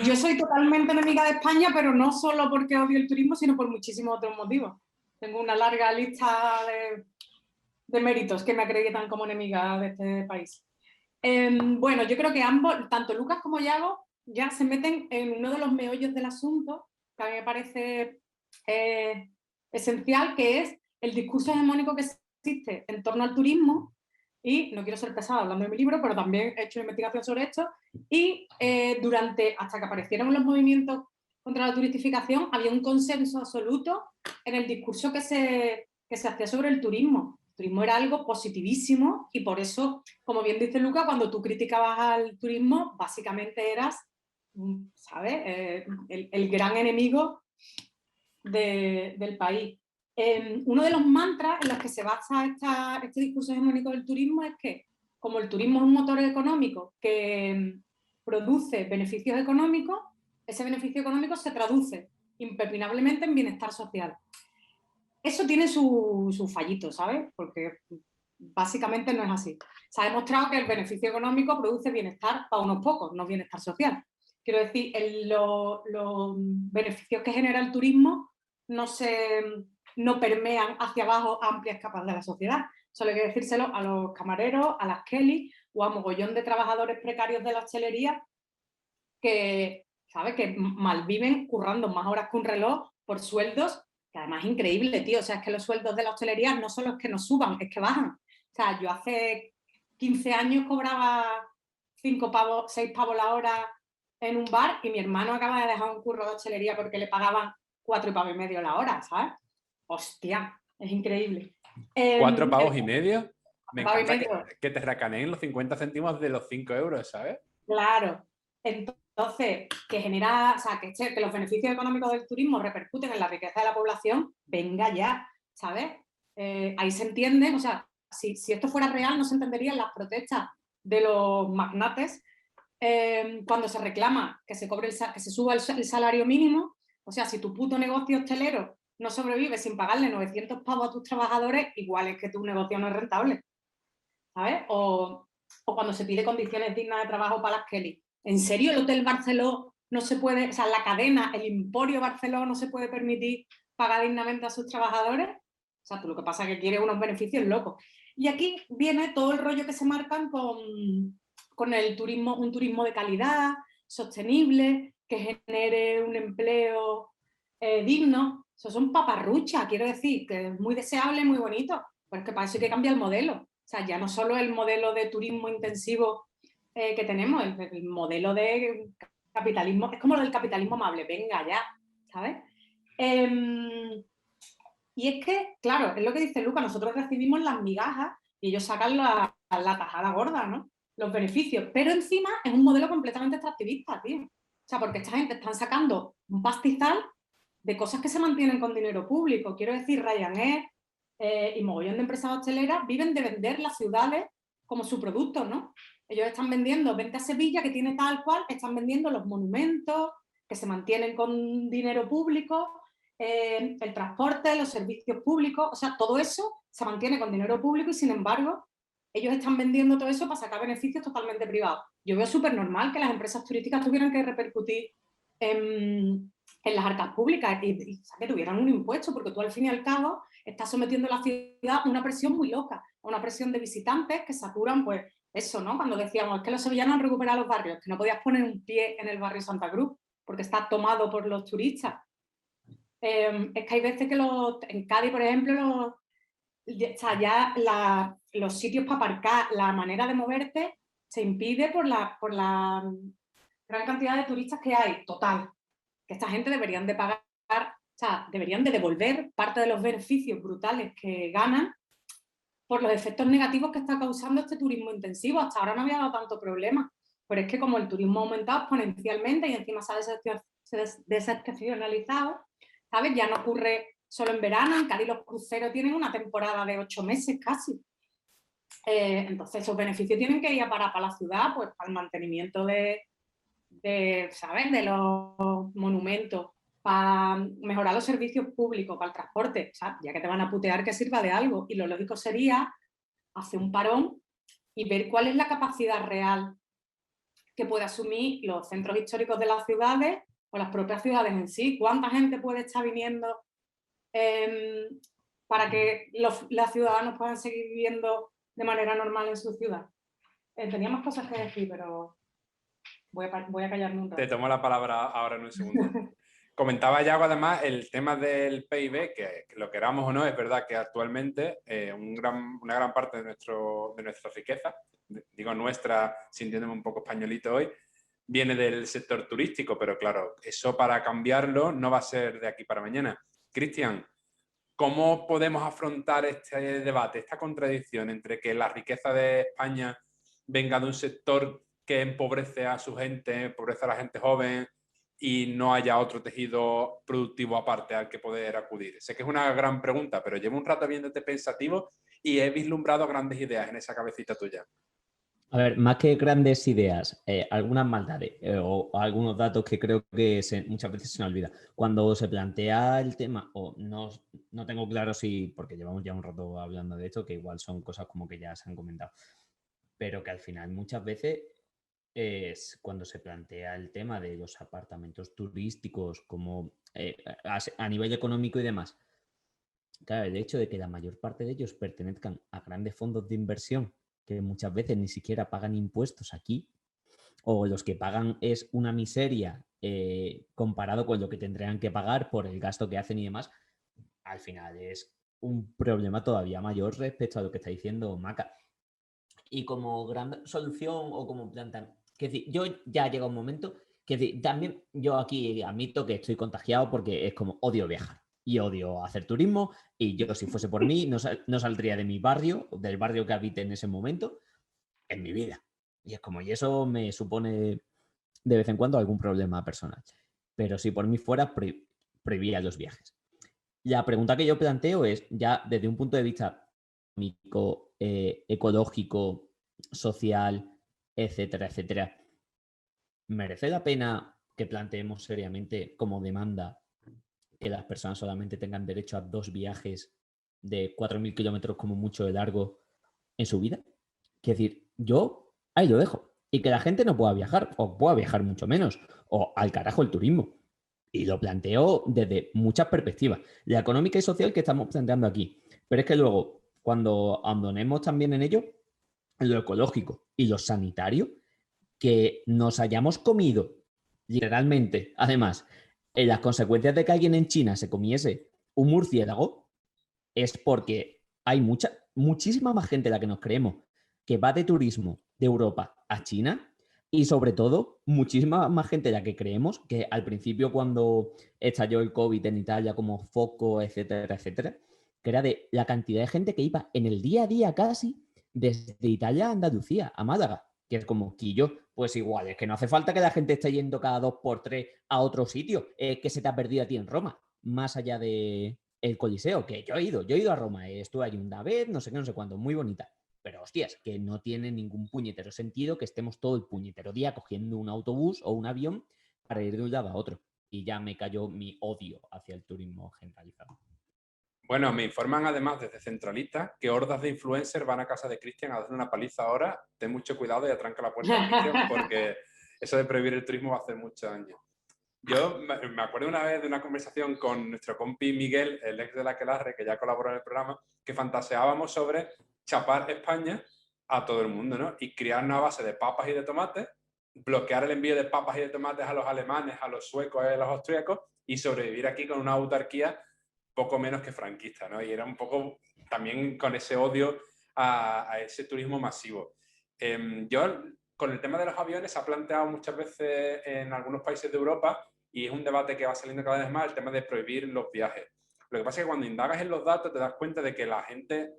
Yo soy totalmente enemiga de España, pero no solo porque odio el turismo, sino por muchísimos otros motivos. Tengo una larga lista de méritos que me acreditan como enemiga de este país. Bueno, yo creo que ambos, tanto Lucas como Yago, ya se meten en uno de los meollos del asunto, que a mí me parece esencial, que es el discurso hegemónico que existe en torno al turismo. Y no quiero ser pesada hablando de mi libro, pero también he hecho una investigación sobre esto. Y hasta que aparecieron los movimientos contra la turistificación, había un consenso absoluto en el discurso que se hacía sobre el turismo. El turismo era algo positivísimo y por eso, como bien dice Luca, cuando tú criticabas al turismo, básicamente eras, ¿sabes? El gran enemigo del país. Uno de los mantras en los que se basa este discurso hegemónico del turismo es que, como el turismo es un motor económico que produce beneficios económicos, ese beneficio económico se traduce impepinablemente en bienestar social. Eso tiene su fallito, ¿sabes? Porque básicamente no es así. Se ha demostrado que el beneficio económico produce bienestar para unos pocos, no bienestar social. Quiero decir, los beneficios que genera el turismo no permean hacia abajo a amplias capas de la sociedad. Solo hay que decírselo a los camareros, a las Kelly o a mogollón de trabajadores precarios de la hostelería que, ¿sabes?, que malviven currando más horas que un reloj por sueldos, que además es increíble, tío. O sea, es que los sueldos de la hostelería no solo es que no suban, es que bajan. O sea, yo hace 15 años cobraba 5 pavos, 6 pavos la hora en un bar y mi hermano acaba de dejar un curro de hostelería porque le pagaban 4,5 pavos la hora, ¿sabes? Hostia, es increíble. 4,5 pavos. Me encanta medio. que te racaneen los 50 céntimos de los 5 euros, ¿sabes? Claro. Entonces, que los beneficios económicos del turismo repercuten en la riqueza de la población, venga ya, ¿sabes? Ahí se entiende, o sea, si esto fuera real no se entenderían las protestas de los magnates cuando se reclama que se suba el salario mínimo. O sea, si tu puto negocio hostelero no sobrevive sin pagarle 900 pavos a tus trabajadores, igual es que tu negocio no es rentable, ¿sabes? O cuando se pide condiciones dignas de trabajo para las Kelly. ¿En serio el Hotel Barceló no se puede, o sea, la cadena, el Emporio Barceló no se puede permitir pagar dignamente a sus trabajadores? O sea, tú lo que pasa es que quieres unos beneficios locos. Y aquí viene todo el rollo que se marcan con el turismo, un turismo de calidad, sostenible, que genere un empleo digno. Eso son paparruchas, quiero decir, que es muy deseable, muy bonito, pero es que para eso hay que cambiar el modelo. O sea, ya no solo el modelo de turismo intensivo que tenemos, el modelo de capitalismo, es como lo del capitalismo amable, venga ya, ¿sabes? Y es que, claro, es lo que dice Luca, nosotros recibimos las migajas y ellos sacan la tajada gorda, ¿no? Los beneficios, pero encima es un modelo completamente extractivista, tío. O sea, porque esta gente están sacando un pastizal de cosas que se mantienen con dinero público. Quiero decir, Ryanair y mogollón de empresas hosteleras viven de vender las ciudades como su producto, ¿no? Ellos están vendiendo, vente a Sevilla, que tiene tal cual, están vendiendo los monumentos que se mantienen con dinero público, el transporte, los servicios públicos, o sea, todo eso se mantiene con dinero público y sin embargo ellos están vendiendo todo eso para sacar beneficios totalmente privados. Yo veo súper normal que las empresas turísticas tuvieran que repercutir en las arcas públicas y que tuvieran un impuesto, porque tú al fin y al cabo estás sometiendo a la ciudad a una presión muy loca, a una presión de visitantes que saturan, pues eso, ¿no? Cuando decíamos, es que los sevillanos han recuperado los barrios, que no podías poner un pie en el barrio Santa Cruz, porque está tomado por los turistas. Es que hay veces que en Cádiz, por ejemplo, los sitios para aparcar, la manera de moverte se impide por la gran cantidad de turistas que hay, total. Que esta gente deberían de pagar, o sea, deberían de devolver parte de los beneficios brutales que ganan por los efectos negativos que está causando este turismo intensivo. Hasta ahora no había dado tanto problema, pero es que como el turismo ha aumentado exponencialmente y encima se ha desestacionalizado, ¿sabes? Ya no ocurre solo en verano, en Cádiz los cruceros tienen una temporada de 8 meses casi. Entonces esos beneficios tienen que ir a parar para la ciudad, pues para el mantenimiento ¿sabes? De los monumentos, para mejorar los servicios públicos, para el transporte, o sea, ya que te van a putear que sirva de algo. Y lo lógico sería hacer un parón y ver cuál es la capacidad real que puede asumir los centros históricos de las ciudades o las propias ciudades en sí. ¿Cuánta gente puede estar viniendo para que los ciudadanos puedan seguir viviendo de manera normal en su ciudad? Tenía más cosas que decir, pero voy a callarme un rato. Te tomo la palabra ahora en un segundo. Comentaba Yago además el tema del PIB, que lo queramos o no, es verdad que actualmente una gran parte de nuestra riqueza, digo nuestra, sintiéndome un poco españolito hoy, viene del sector turístico, pero claro, eso para cambiarlo no va a ser de aquí para mañana. Cristian, ¿cómo podemos afrontar este debate, esta contradicción entre que la riqueza de España venga de un sector que empobrece a su gente, empobrece a la gente joven y no haya otro tejido productivo aparte al que poder acudir? Sé que es una gran pregunta, pero llevo un rato viéndote pensativo y he vislumbrado grandes ideas en esa cabecita tuya. A ver, más que grandes ideas, algunas maldades o algunos datos que creo que muchas veces se me olvida. Cuando se plantea el tema, o no tengo claro si, porque llevamos ya un rato hablando de esto, que igual son cosas como que ya se han comentado, pero que al final muchas veces es cuando se plantea el tema de los apartamentos turísticos como a nivel económico y demás. Claro, el hecho de que la mayor parte de ellos pertenezcan a grandes fondos de inversión que muchas veces ni siquiera pagan impuestos aquí, o los que pagan es una miseria comparado con lo que tendrían que pagar por el gasto que hacen y demás, al final es un problema todavía mayor respecto a lo que está diciendo Maca. Y como gran solución o como planta, que decir, yo ya llega un momento que también yo aquí admito que estoy contagiado porque es como odio viajar y odio hacer turismo, y yo si fuese por mí no saldría de mi barrio, del barrio que habite en ese momento, en mi vida. Y es como, y eso me supone de vez en cuando algún problema personal. Pero si por mí fuera, prohibía los viajes. La pregunta que yo planteo es, ya desde un punto de vista económico, ecológico, social, etcétera, etcétera, ¿merece la pena que planteemos seriamente como demanda que las personas solamente tengan derecho a 2 viajes de 4.000 kilómetros como mucho de largo en su vida? Es decir, yo ahí lo dejo. Y que la gente no pueda viajar, o pueda viajar mucho menos, o al carajo el turismo. Y lo planteo desde muchas perspectivas. La económica y social que estamos planteando aquí. Pero es que luego, cuando abandonemos también en ello, lo ecológico y lo sanitario, que nos hayamos comido, literalmente, además, las consecuencias de que alguien en China se comiese un murciélago, es porque hay muchísima más gente de la que nos creemos que va de turismo de Europa a China Y sobre todo, muchísima más gente de la que creemos, que al principio cuando estalló el COVID en Italia como foco, etcétera, etcétera, que era de la cantidad de gente que iba en el día a día casi desde Italia a Andalucía, a Málaga, que es como Quillo, pues igual, es que no hace falta que la gente esté yendo cada 2 por 3 a otro sitio, que se te ha perdido a ti en Roma, más allá de el Coliseo, que yo he ido a Roma, estuve allí una vez, no sé qué, no sé cuándo, muy bonita. Pero hostias, que no tiene ningún puñetero sentido que estemos todo el puñetero día cogiendo un autobús o un avión para ir de un lado a otro. Y ya me cayó mi odio hacia el turismo generalizado. Bueno, me informan además desde Centralita que hordas de influencers van a casa de Cristian a darle una paliza ahora. Ten mucho cuidado y atranca la puerta a Cristian porque eso de prohibir el turismo va a hacer muchos años. Yo me acuerdo una vez de una conversación con nuestro compi Miguel, el ex de la Aquelarre, que ya colaboró en el programa, que fantaseábamos sobre chapar España a todo el mundo, ¿no? Y crear una base de papas y de tomates, bloquear el envío de papas y de tomates a los alemanes, a los suecos y a los austríacos y sobrevivir aquí con una autarquía poco menos que franquista, ¿no? Y era un poco también con ese odio a ese turismo masivo. Yo, con el tema de los aviones, se ha planteado muchas veces en algunos países de Europa y es un debate que va saliendo cada vez más, el tema de prohibir los viajes. Lo que pasa es que cuando indagas en los datos te das cuenta de que la gente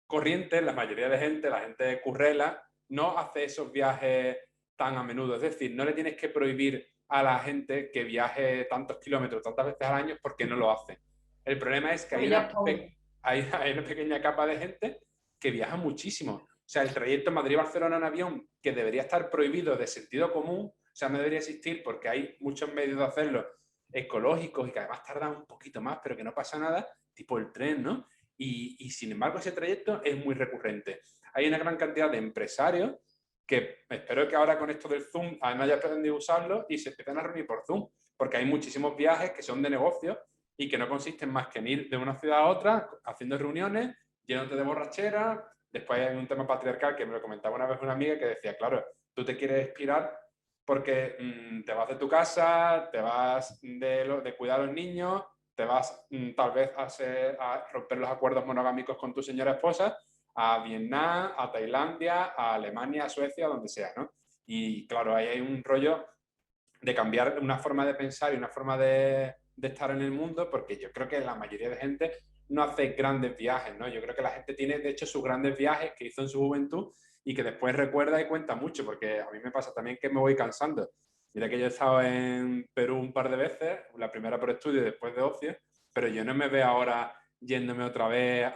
corriente, la mayoría de gente, la gente currela, no hace esos viajes tan a menudo. Es decir, no le tienes que prohibir a la gente que viaje tantos kilómetros, tantas veces al año porque no lo hace. El problema es que hay una pequeña capa de gente que viaja muchísimo. O sea, el trayecto Madrid-Barcelona en avión, que debería estar prohibido de sentido común, o sea, no debería existir porque hay muchos medios de hacerlo ecológicos y que además tardan un poquito más, pero que no pasa nada, tipo el tren, ¿no? Y sin embargo, ese trayecto es muy recurrente. Hay una gran cantidad de empresarios que espero que ahora con esto del Zoom no haya aprendido a usarlo y se empiezan a reunir por Zoom, porque hay muchísimos viajes que son de negocio y que no consisten más que en ir de una ciudad a otra haciendo reuniones, llenándote de borrachera. Después hay un tema patriarcal que me lo comentaba una vez una amiga que decía, claro, tú te quieres expirar porque te vas de tu casa, te vas de cuidar a los niños, te vas tal vez a romper los acuerdos monogámicos con tu señora esposa, a Vietnam, a Tailandia, a Alemania, a Suecia, donde sea, ¿no? Y claro, ahí hay un rollo de cambiar una forma de pensar y una forma de estar en el mundo, porque yo creo que la mayoría de gente no hace grandes viajes, ¿no? Yo creo que la gente tiene, de hecho, sus grandes viajes que hizo en su juventud y que después recuerda y cuenta mucho, porque a mí me pasa también que me voy cansando. Mira que yo he estado en Perú un par de veces, la primera por estudio y después de ocio, pero yo no me veo ahora yéndome otra vez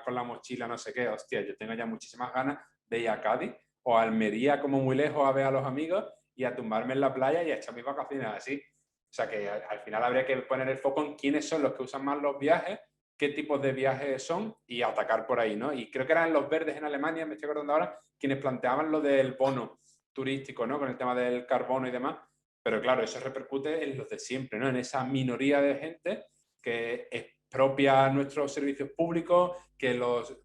con la mochila, no sé qué. Hostia, yo tengo ya muchísimas ganas de ir a Cádiz o a Almería, como muy lejos, a ver a los amigos y a tumbarme en la playa y a echar mis vacaciones así. O sea que al final habría que poner el foco en quiénes son los que usan más los viajes, qué tipos de viajes son y atacar por ahí, ¿no? Y creo que eran los verdes en Alemania, me estoy acordando ahora, quienes planteaban lo del bono turístico, ¿no? Con el tema del carbono y demás. Pero claro, eso repercute en los de siempre, ¿no? En esa minoría de gente que expropia nuestros servicios públicos, que los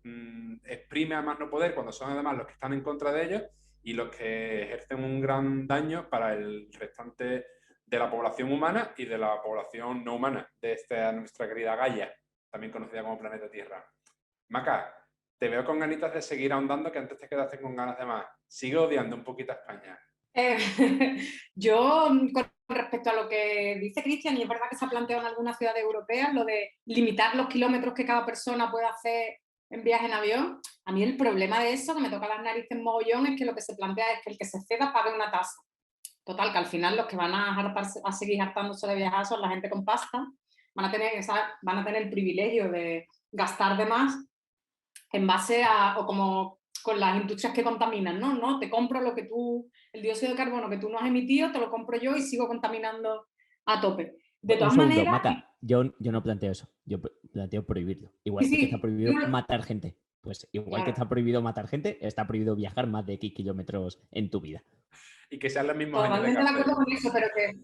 exprime a más no poder cuando son además los que están en contra de ellos y los que ejercen un gran daño para el restante de la población humana y de la población no humana de nuestra querida Gaia, también conocida como planeta Tierra. Maca, te veo con ganitas de seguir ahondando, que antes te quedaste con ganas de más. Sigue odiando un poquito a España. Yo, con respecto a lo que dice Cristian, y es verdad que se ha planteado en algunas ciudades europeas, lo de limitar los kilómetros que cada persona puede hacer en viaje en avión, a mí el problema de eso, que me toca las narices mogollón, es que lo que se plantea es que el que se ceda pague una tasa. Total, que al final los que van a seguir hartándose de viajar son la gente con pasta, van a tener el privilegio de gastar de más en base a, o como con las industrias que contaminan, ¿no? ¿No? Te compro lo que tú, el dióxido de carbono que tú no has emitido, te lo compro yo y sigo contaminando a tope. De todas maneras... Maca, yo no planteo eso, yo planteo prohibirlo. Igual sí, que está prohibido matar gente. Pues igual claro, que está prohibido matar gente, está prohibido viajar más de X kilómetros en tu vida. Y que sean los mismos años de totalmente de cárcel. acuerdo con eso, pero que,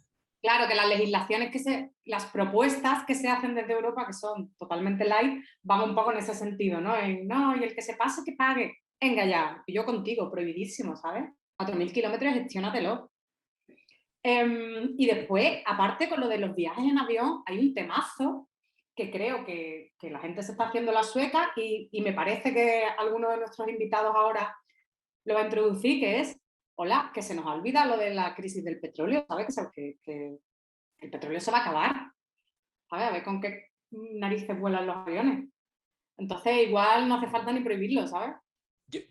claro, que las legislaciones las propuestas que se hacen desde Europa, que son totalmente light, van un poco en ese sentido, ¿no? No, y el que se pase que pague. Venga ya, y yo contigo, prohibidísimo, ¿sabes? 4.000 kilómetros, gestiónatelo. Y después, aparte con lo de los viajes en avión, hay un temazo que creo que la gente se está haciendo la sueca y me parece que alguno de nuestros invitados ahora lo va a introducir, que es, hola, que se nos ha olvidado lo de la crisis del petróleo, ¿sabes? Que el petróleo se va a acabar, ¿sabes? A ver con qué narices vuelan los aviones. Entonces, igual no hace falta ni prohibirlo, ¿sabes?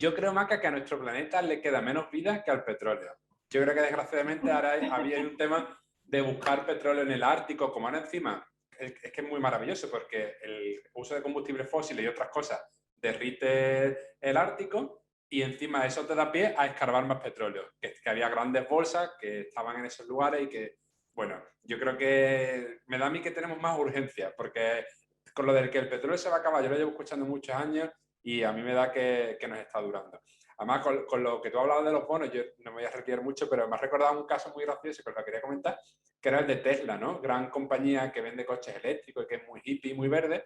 Yo creo, Maca, que a nuestro planeta le queda menos vida que al petróleo. Yo creo que desgraciadamente ahora había un tema de buscar petróleo en el Ártico, como ahora encima, es que es muy maravilloso porque el uso de combustibles fósiles y otras cosas derrite el Ártico y encima eso te da pie a escarbar más petróleo, que había grandes bolsas que estaban en esos lugares y que, bueno, yo creo que me da a mí que tenemos más urgencia, porque con lo del que el petróleo se va a acabar, yo lo llevo escuchando muchos años y a mí me da que nos está durando. Además, con lo que tú hablabas de los bonos, yo no me voy a retirar mucho, pero me ha recordado un caso muy gracioso que os lo quería comentar, que era el de Tesla, ¿no? Gran compañía que vende coches eléctricos y que es muy hippie y muy verde,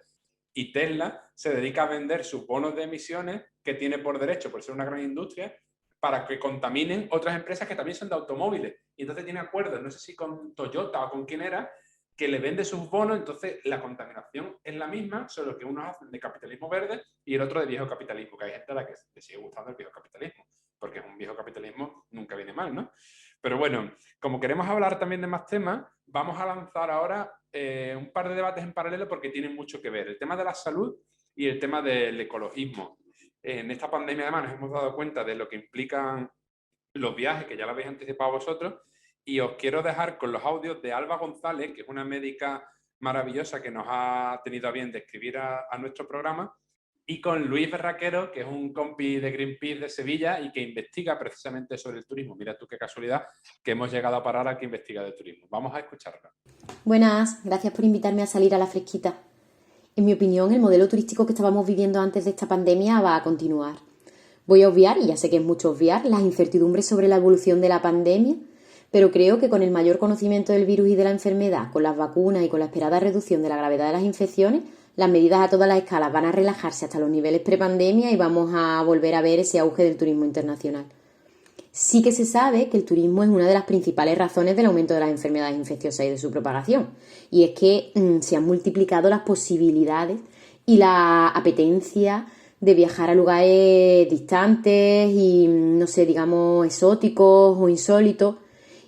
y Tesla se dedica a vender sus bonos de emisiones que tiene por derecho, por ser una gran industria, para que contaminen otras empresas que también son de automóviles. Y entonces tiene acuerdos, no sé si con Toyota o con quién era, que le vende sus bonos, entonces la contaminación es la misma, solo que unos hacen de capitalismo verde y el otro de viejo capitalismo, que hay gente a la que le sigue gustando el viejo capitalismo, porque un viejo capitalismo nunca viene mal, ¿no? Pero bueno, como queremos hablar también de más temas, vamos a lanzar ahora un par de debates en paralelo porque tienen mucho que ver. El tema de la salud y el tema del ecologismo. En esta pandemia además nos hemos dado cuenta de lo que implican los viajes, que ya lo habéis anticipado vosotros, y os quiero dejar con los audios de Alba González, que es una médica maravillosa que nos ha tenido a bien de escribir a nuestro programa, y con Luis Berraquero, que es un compi de Greenpeace de Sevilla y que investiga precisamente sobre el turismo. Mira tú qué casualidad que hemos llegado a parar al que investiga de turismo. Vamos a escucharlo. Buenas, gracias por invitarme a salir a la fresquita. En mi opinión, el modelo turístico que estábamos viviendo antes de esta pandemia va a continuar. Voy a obviar, y ya sé que es mucho obviar, las incertidumbres sobre la evolución de la pandemia, pero creo que con el mayor conocimiento del virus y de la enfermedad, con las vacunas y con la esperada reducción de la gravedad de las infecciones, las medidas a todas las escalas van a relajarse hasta los niveles prepandemia y vamos a volver a ver ese auge del turismo internacional. Sí que se sabe que el turismo es una de las principales razones del aumento de las enfermedades infecciosas y de su propagación, y es que se han multiplicado las posibilidades y la apetencia de viajar a lugares distantes y, no sé, digamos, exóticos o insólitos.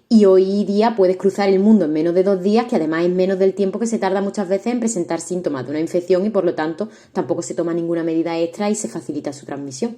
Y hoy día puedes cruzar el mundo en menos de 2 días, que además es menos del tiempo que se tarda muchas veces en presentar síntomas de una infección y por lo tanto tampoco se toma ninguna medida extra y se facilita su transmisión.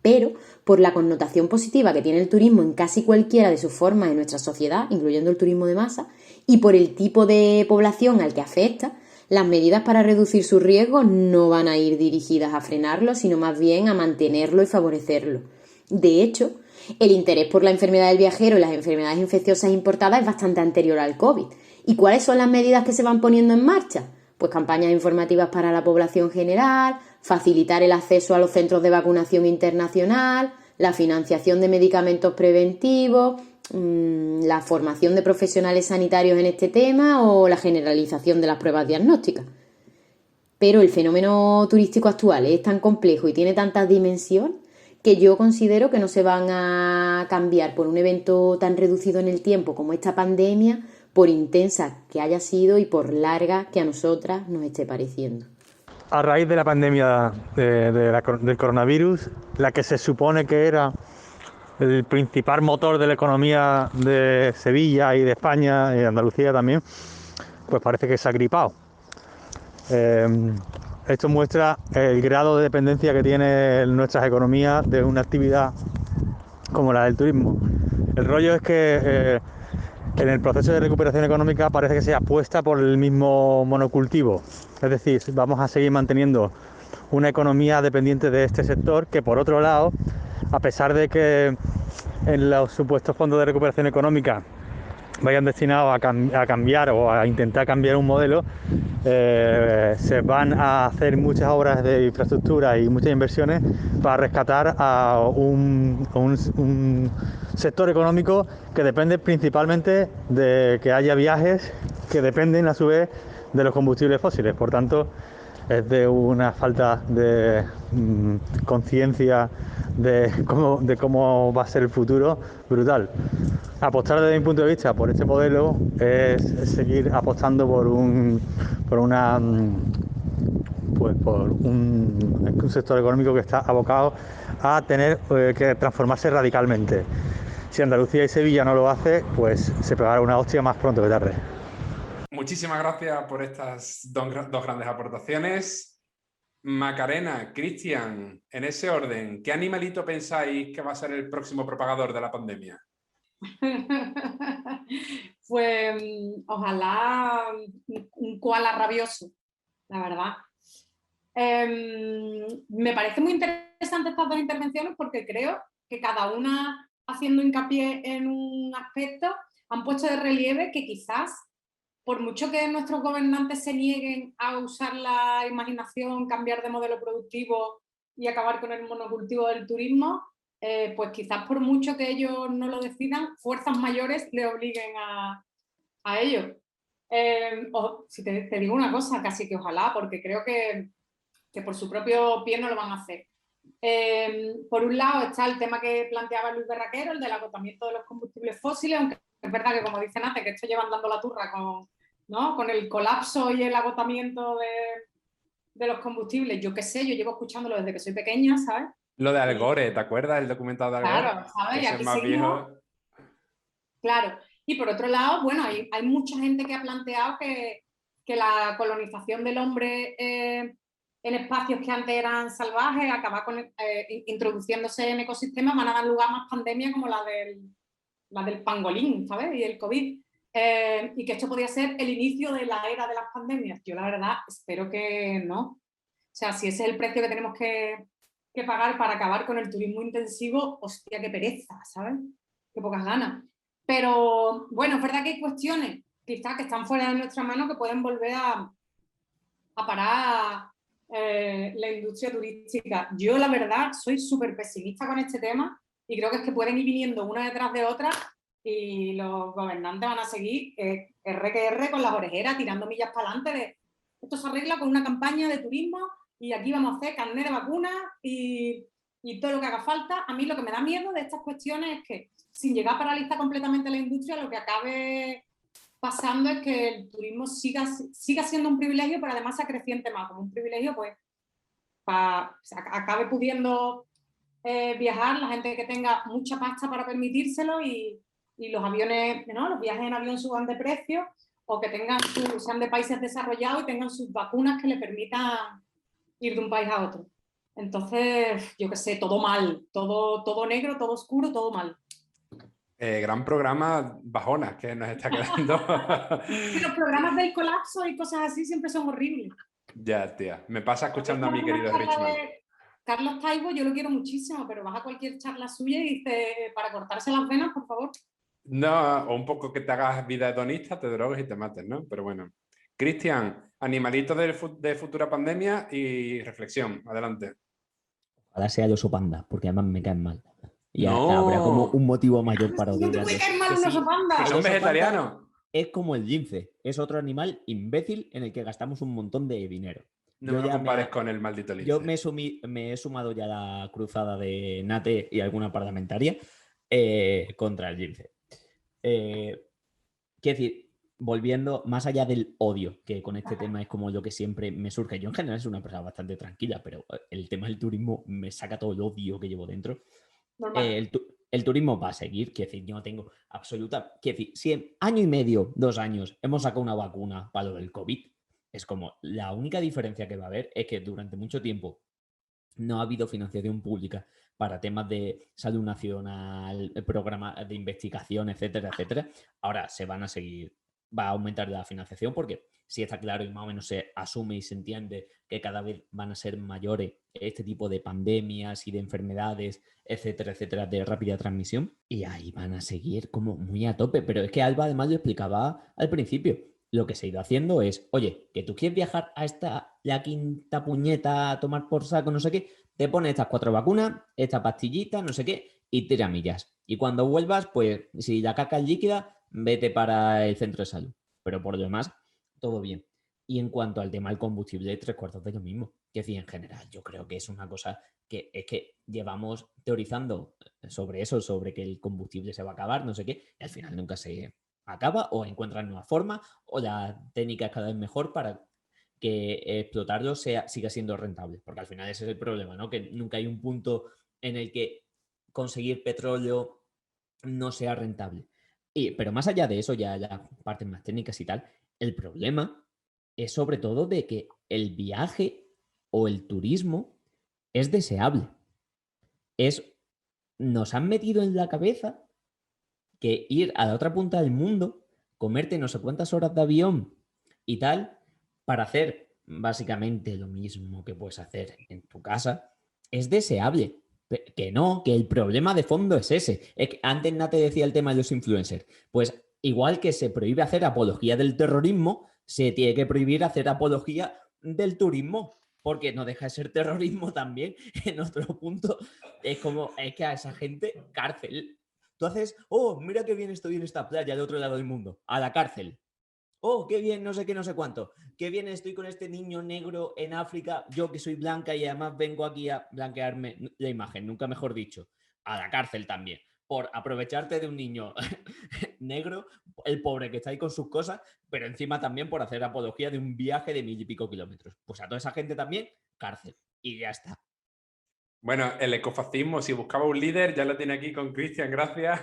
Pero por la connotación positiva que tiene el turismo en casi cualquiera de sus formas en nuestra sociedad, incluyendo el turismo de masa, y por el tipo de población al que afecta, las medidas para reducir sus riesgos no van a ir dirigidas a frenarlo, sino más bien a mantenerlo y favorecerlo. De hecho, el interés por la enfermedad del viajero y las enfermedades infecciosas importadas es bastante anterior al COVID. ¿Y cuáles son las medidas que se van poniendo en marcha? Pues campañas informativas para la población general, facilitar el acceso a los centros de vacunación internacional, la financiación de medicamentos preventivos, la formación de profesionales sanitarios en este tema o la generalización de las pruebas diagnósticas. Pero el fenómeno turístico actual es tan complejo y tiene tantas dimensiones que yo considero que no se van a cambiar por un evento tan reducido en el tiempo como esta pandemia, por intensa que haya sido y por larga que a nosotras nos esté pareciendo. A raíz de la pandemia del coronavirus, la que se supone que era el principal motor de la economía de Sevilla y de España y de Andalucía también, pues parece que se ha gripado. Esto muestra el grado de dependencia que tienen nuestras economías de una actividad como la del turismo. El rollo es que en el proceso de recuperación económica parece que se apuesta por el mismo monocultivo. Es decir, vamos a seguir manteniendo una economía dependiente de este sector que, por otro lado, a pesar de que en los supuestos fondos de recuperación económica vayan destinados a cambiar o a intentar cambiar un modelo, se van a hacer muchas obras de infraestructura y muchas inversiones para rescatar a un sector económico que depende principalmente de que haya viajes que dependen a su vez de los combustibles fósiles. Por tanto, es de una falta de conciencia de cómo va a ser el futuro brutal. Apostar desde mi punto de vista por este modelo es seguir apostando por un sector económico que está abocado a tener que transformarse radicalmente. si Andalucía y Sevilla no lo hace, pues se pegará una hostia más pronto que tarde. Muchísimas gracias por estas dos grandes aportaciones. Macarena, Cristian, en ese orden, ¿qué animalito pensáis que va a ser el próximo propagador de la pandemia? Pues ojalá un koala rabioso, la verdad. Me parece muy interesante estas dos intervenciones porque creo que cada una haciendo hincapié en un aspecto han puesto de relieve que quizás, por mucho que nuestros gobernantes se nieguen a usar la imaginación, cambiar de modelo productivo y acabar con el monocultivo del turismo, pues quizás por mucho que ellos no lo decidan, fuerzas mayores le obliguen a ello. O si te digo una cosa, casi que ojalá, porque creo que por su propio pie no lo van a hacer. Por un lado está el tema que planteaba Luis Berraquero, el del agotamiento de los combustibles fósiles, aunque es verdad que, como dice Nate, que esto llevan dando la turra con el colapso y el agotamiento de los combustibles. Yo qué sé, yo llevo escuchándolo desde que soy pequeña, ¿sabes? Lo de Al Gore, ¿te acuerdas del documental de Al Gore? Claro, ¿sabes? Y Ese aquí es más seguimos. viejo. Claro. Y por otro lado, bueno, hay mucha gente que ha planteado que la colonización del hombre en espacios que antes eran salvajes, acabar introduciéndose en ecosistemas, van a dar lugar a más pandemias como la del pangolín, ¿sabes? Y el COVID. Y que esto podría ser el inicio de la era de las pandemias. Yo la verdad espero que no. O sea, si ese es el precio que tenemos que pagar para acabar con el turismo intensivo, hostia, qué pereza, ¿sabes? Qué pocas ganas. Pero bueno, es verdad que hay cuestiones quizás que están fuera de nuestra mano que pueden volver a parar la industria turística. Yo la verdad soy súper pesimista con este tema y creo que es que pueden ir viniendo una detrás de otra y los gobernantes van a seguir R con las orejeras tirando millas para adelante de esto se arregla con una campaña de turismo y aquí vamos a hacer carnet de vacunas y todo lo que haga falta. A mí lo que me da miedo de estas cuestiones es que sin llegar a paralizar completamente la industria, lo que acabe pasando es que el turismo siga siendo un privilegio, pero además se acreciente más como un privilegio, pues acabe pudiendo viajar la gente que tenga mucha pasta para permitírselo y los aviones, ¿no? Los viajes en avión suban de precio o que sean de países desarrollados y tengan sus vacunas que le permitan ir de un país a otro. Entonces, yo qué sé, todo mal, todo negro, todo oscuro, todo mal. Gran programa bajonas que nos está quedando. Y los programas del colapso y cosas así siempre son horribles. Ya, tía. Me pasa escuchando a mi querido Richman. Carlos Taibo, yo lo quiero muchísimo, pero vas a cualquier charla suya y dice, para cortarse las venas, por favor. No, o un poco que te hagas vida hedonista, te drogues y te mates, ¿no? Pero bueno. Cristian, animalito de futura pandemia y reflexión. Adelante. Ojalá sea el oso panda, porque además me caen mal. Y No. habrá como un motivo mayor para No te odiarlos. puede caer mal un oso panda. Que son vegetarianos. Es como el lince, es otro animal imbécil en el que gastamos un montón de dinero. No me lo compares con el maldito lince. Yo me he sumado ya a la cruzada de Nate y alguna parlamentaria contra el lince. Quiero decir, volviendo más allá del odio, que con este tema es como lo que siempre me surge. Yo en general soy una persona bastante tranquila, pero el tema del turismo me saca todo el odio que llevo dentro. El turismo va a seguir, quiero decir, yo no tengo absoluta... Quiero decir, si en año y medio, 2 años, hemos sacado una vacuna para lo del COVID, es como la única diferencia que va a haber es que durante mucho tiempo no ha habido financiación pública para temas de salud nacional, programas de investigación, etcétera, etcétera. Ahora se van a seguir, va a aumentar la financiación porque sí está claro y más o menos se asume y se entiende que cada vez van a ser mayores este tipo de pandemias y de enfermedades, etcétera, etcétera, de rápida transmisión. Y ahí van a seguir como muy a tope. Pero es que Alba además lo explicaba al principio. Lo que se ha ido haciendo es, oye, que tú quieres viajar a la quinta puñeta a tomar por saco, no sé qué, te pones estas 4 vacunas, esta pastillita, no sé qué, y tira millas. Y cuando vuelvas, pues, si la caca es líquida, vete para el centro de salud. Pero por lo demás, todo bien. Y en cuanto al tema del combustible, 3/4 de lo mismo. Que decir, en general, yo creo que es una cosa que es que llevamos teorizando sobre eso, sobre que el combustible se va a acabar, no sé qué, y al final nunca se acaba o encuentran nuevas formas o la técnica es cada vez mejor para que explotarlo siga siendo rentable, porque al final ese es el problema, ¿no? Que nunca hay un punto en el que conseguir petróleo no sea rentable. Pero más allá de eso, ya las partes más técnicas y tal, el problema es sobre todo de que el viaje o el turismo es deseable. Nos han metido en la cabeza que ir a la otra punta del mundo, comerte no sé cuántas horas de avión y tal, para hacer básicamente lo mismo que puedes hacer en tu casa, es deseable. Que no, que el problema de fondo es ese. Es que antes Nate decía el tema de los influencers. Pues igual que se prohíbe hacer apología del terrorismo, se tiene que prohibir hacer apología del turismo, porque no deja de ser terrorismo también. En otro punto, es que a esa gente, cárcel. Tú haces, oh, mira qué bien estoy en esta playa del otro lado del mundo, a la cárcel. Oh, qué bien, no sé qué, no sé cuánto. Qué bien estoy con este niño negro en África, yo que soy blanca y además vengo aquí a blanquearme la imagen, nunca mejor dicho. A la cárcel también, por aprovecharte de un niño negro, el pobre que está ahí con sus cosas, pero encima también por hacer apología de un viaje de 1000 y pico kilómetros. Pues a toda esa gente también, cárcel. Y ya está. Bueno, el ecofascismo, si buscaba un líder, ya lo tiene aquí con Cristian, gracias.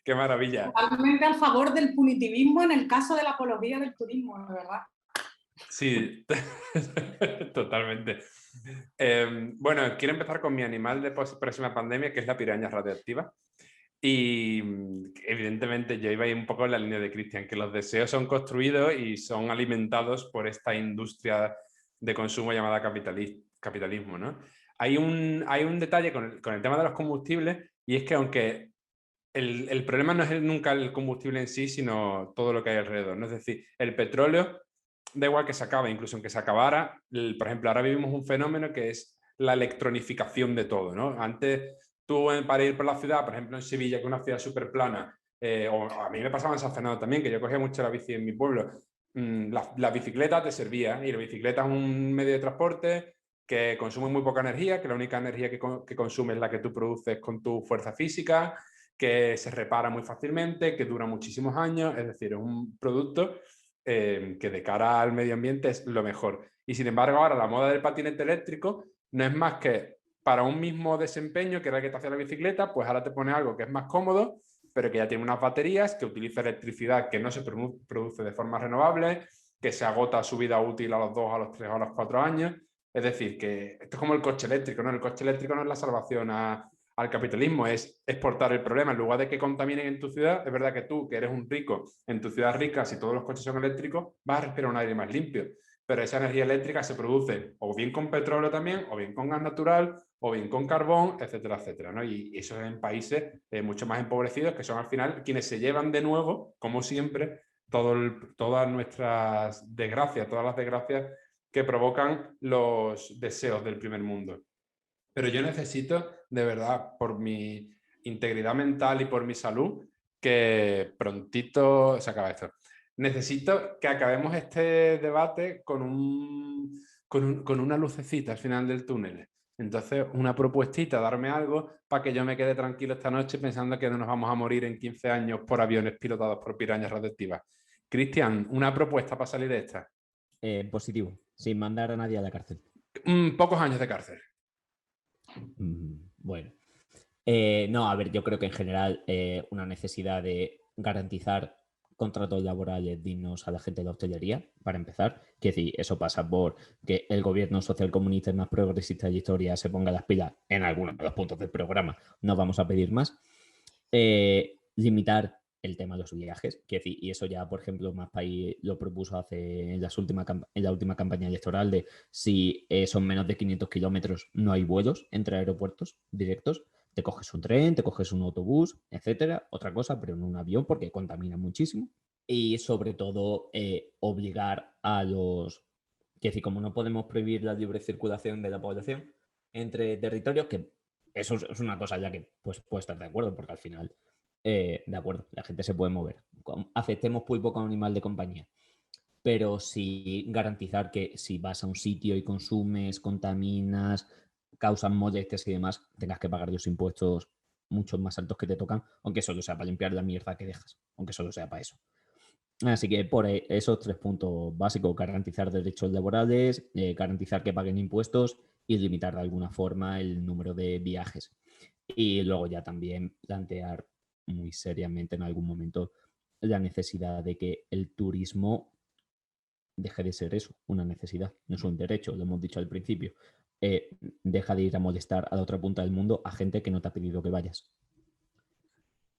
Qué maravilla. Totalmente a favor del punitivismo en el caso de la apología del turismo, de verdad. Sí, totalmente. Bueno, quiero empezar con mi animal de próxima pandemia, que es la piraña radioactiva. Y evidentemente yo iba ahí un poco en la línea de Cristian, que los deseos son construidos y son alimentados por esta industria de consumo llamada capitalismo, ¿no? Hay un detalle con el tema de los combustibles, y es que aunque el problema no es nunca el combustible en sí, sino todo lo que hay alrededor, ¿no? Es decir, el petróleo, da igual que se acabe, incluso aunque se acabara, por ejemplo, ahora vivimos un fenómeno que es la electronificación de todo, ¿no? Antes, tú para ir por la ciudad, por ejemplo en Sevilla, que es una ciudad súper plana, o a mí me pasaba en San Fernando también, que yo cogía mucho la bici en mi pueblo, la bicicleta te servía, y la bicicleta es un medio de transporte que consume muy poca energía, que la única energía que consume es la que tú produces con tu fuerza física, que se repara muy fácilmente, que dura muchísimos años, es decir, es un producto que de cara al medio ambiente es lo mejor. Y sin embargo, ahora la moda del patinete eléctrico no es más que para un mismo desempeño que era el que te hacía la bicicleta, pues ahora te pone algo que es más cómodo, pero que ya tiene unas baterías, que utiliza electricidad que no se produce de forma renovable, que se agota su vida útil a los 2, a los 3 o a los 4 años. Es decir, que esto es como el coche eléctrico, ¿no? El coche eléctrico no es la salvación al capitalismo, es exportar el problema. En lugar de que contaminen en tu ciudad, es verdad que tú, que eres un rico, en tu ciudad rica, si todos los coches son eléctricos, vas a respirar un aire más limpio. Pero esa energía eléctrica se produce o bien con petróleo también, o bien con gas natural, o bien con carbón, etcétera, etcétera, ¿no? Y eso es en países mucho más empobrecidos, que son al final quienes se llevan de nuevo, como siempre, todas nuestras desgracias, todas las desgracias que provocan los deseos del primer mundo. Pero yo necesito, de verdad, por mi integridad mental y por mi salud, que prontito se acabe esto. Necesito que acabemos este debate con una lucecita al final del túnel. Entonces, una propuestita, darme algo para que yo me quede tranquilo esta noche pensando que no nos vamos a morir en 15 años por aviones pilotados por pirañas radioactivas. Cristian, una propuesta para salir de esta. Positivo, sin mandar a nadie a la cárcel. Pocos años de cárcel. Bueno. No, a ver, yo creo que en general una necesidad de garantizar contratos laborales dignos a la gente de la hostelería, para empezar. Quiero decir, eso pasa por que el gobierno socialcomunista más progresista de la historia se ponga las pilas en algunos de los puntos del programa. No vamos a pedir más. Limitar el tema de los viajes, quiero decir, y eso ya, por ejemplo, Más País lo propuso en la última campaña electoral de si son menos de 500 kilómetros no hay vuelos entre aeropuertos directos. Te coges un tren, te coges un autobús, etcétera, otra cosa, pero no un avión porque contamina muchísimo. Y sobre todo obligar a los... Es decir, como no podemos prohibir la libre circulación de la población entre territorios, que eso es una cosa ya que pues puede estar de acuerdo, porque al final, de acuerdo, la gente se puede mover. Aceptemos pulpo como animal de compañía. Pero sí garantizar que si vas a un sitio y consumes, contaminas, causan molestias y demás, tengas que pagar los impuestos mucho más altos que te tocan, aunque solo sea para limpiar la mierda que dejas, aunque solo sea para eso. Así que por esos 3 puntos básicos: garantizar derechos laborales, garantizar que paguen impuestos y limitar de alguna forma el número de viajes. Y luego ya también plantear muy seriamente en algún momento la necesidad de que el turismo deje de ser eso, una necesidad, no es un derecho, lo hemos dicho al principio. Deja de ir a molestar a la otra punta del mundo a gente que no te ha pedido que vayas.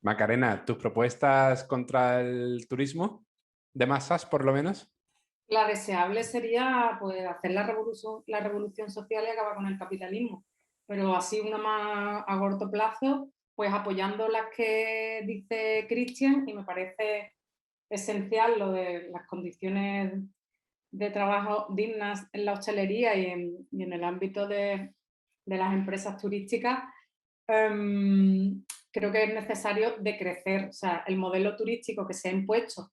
Macarena, ¿tus propuestas contra el turismo de masas, por lo menos? La deseable sería pues, hacer la revolución social y acabar con el capitalismo. Pero así una más a corto plazo, pues apoyando las que dice Cristian, y me parece esencial lo de las condiciones de trabajo dignas en la hostelería y en el ámbito de las empresas turísticas. Creo que es necesario decrecer, o sea, el modelo turístico que se ha impuesto.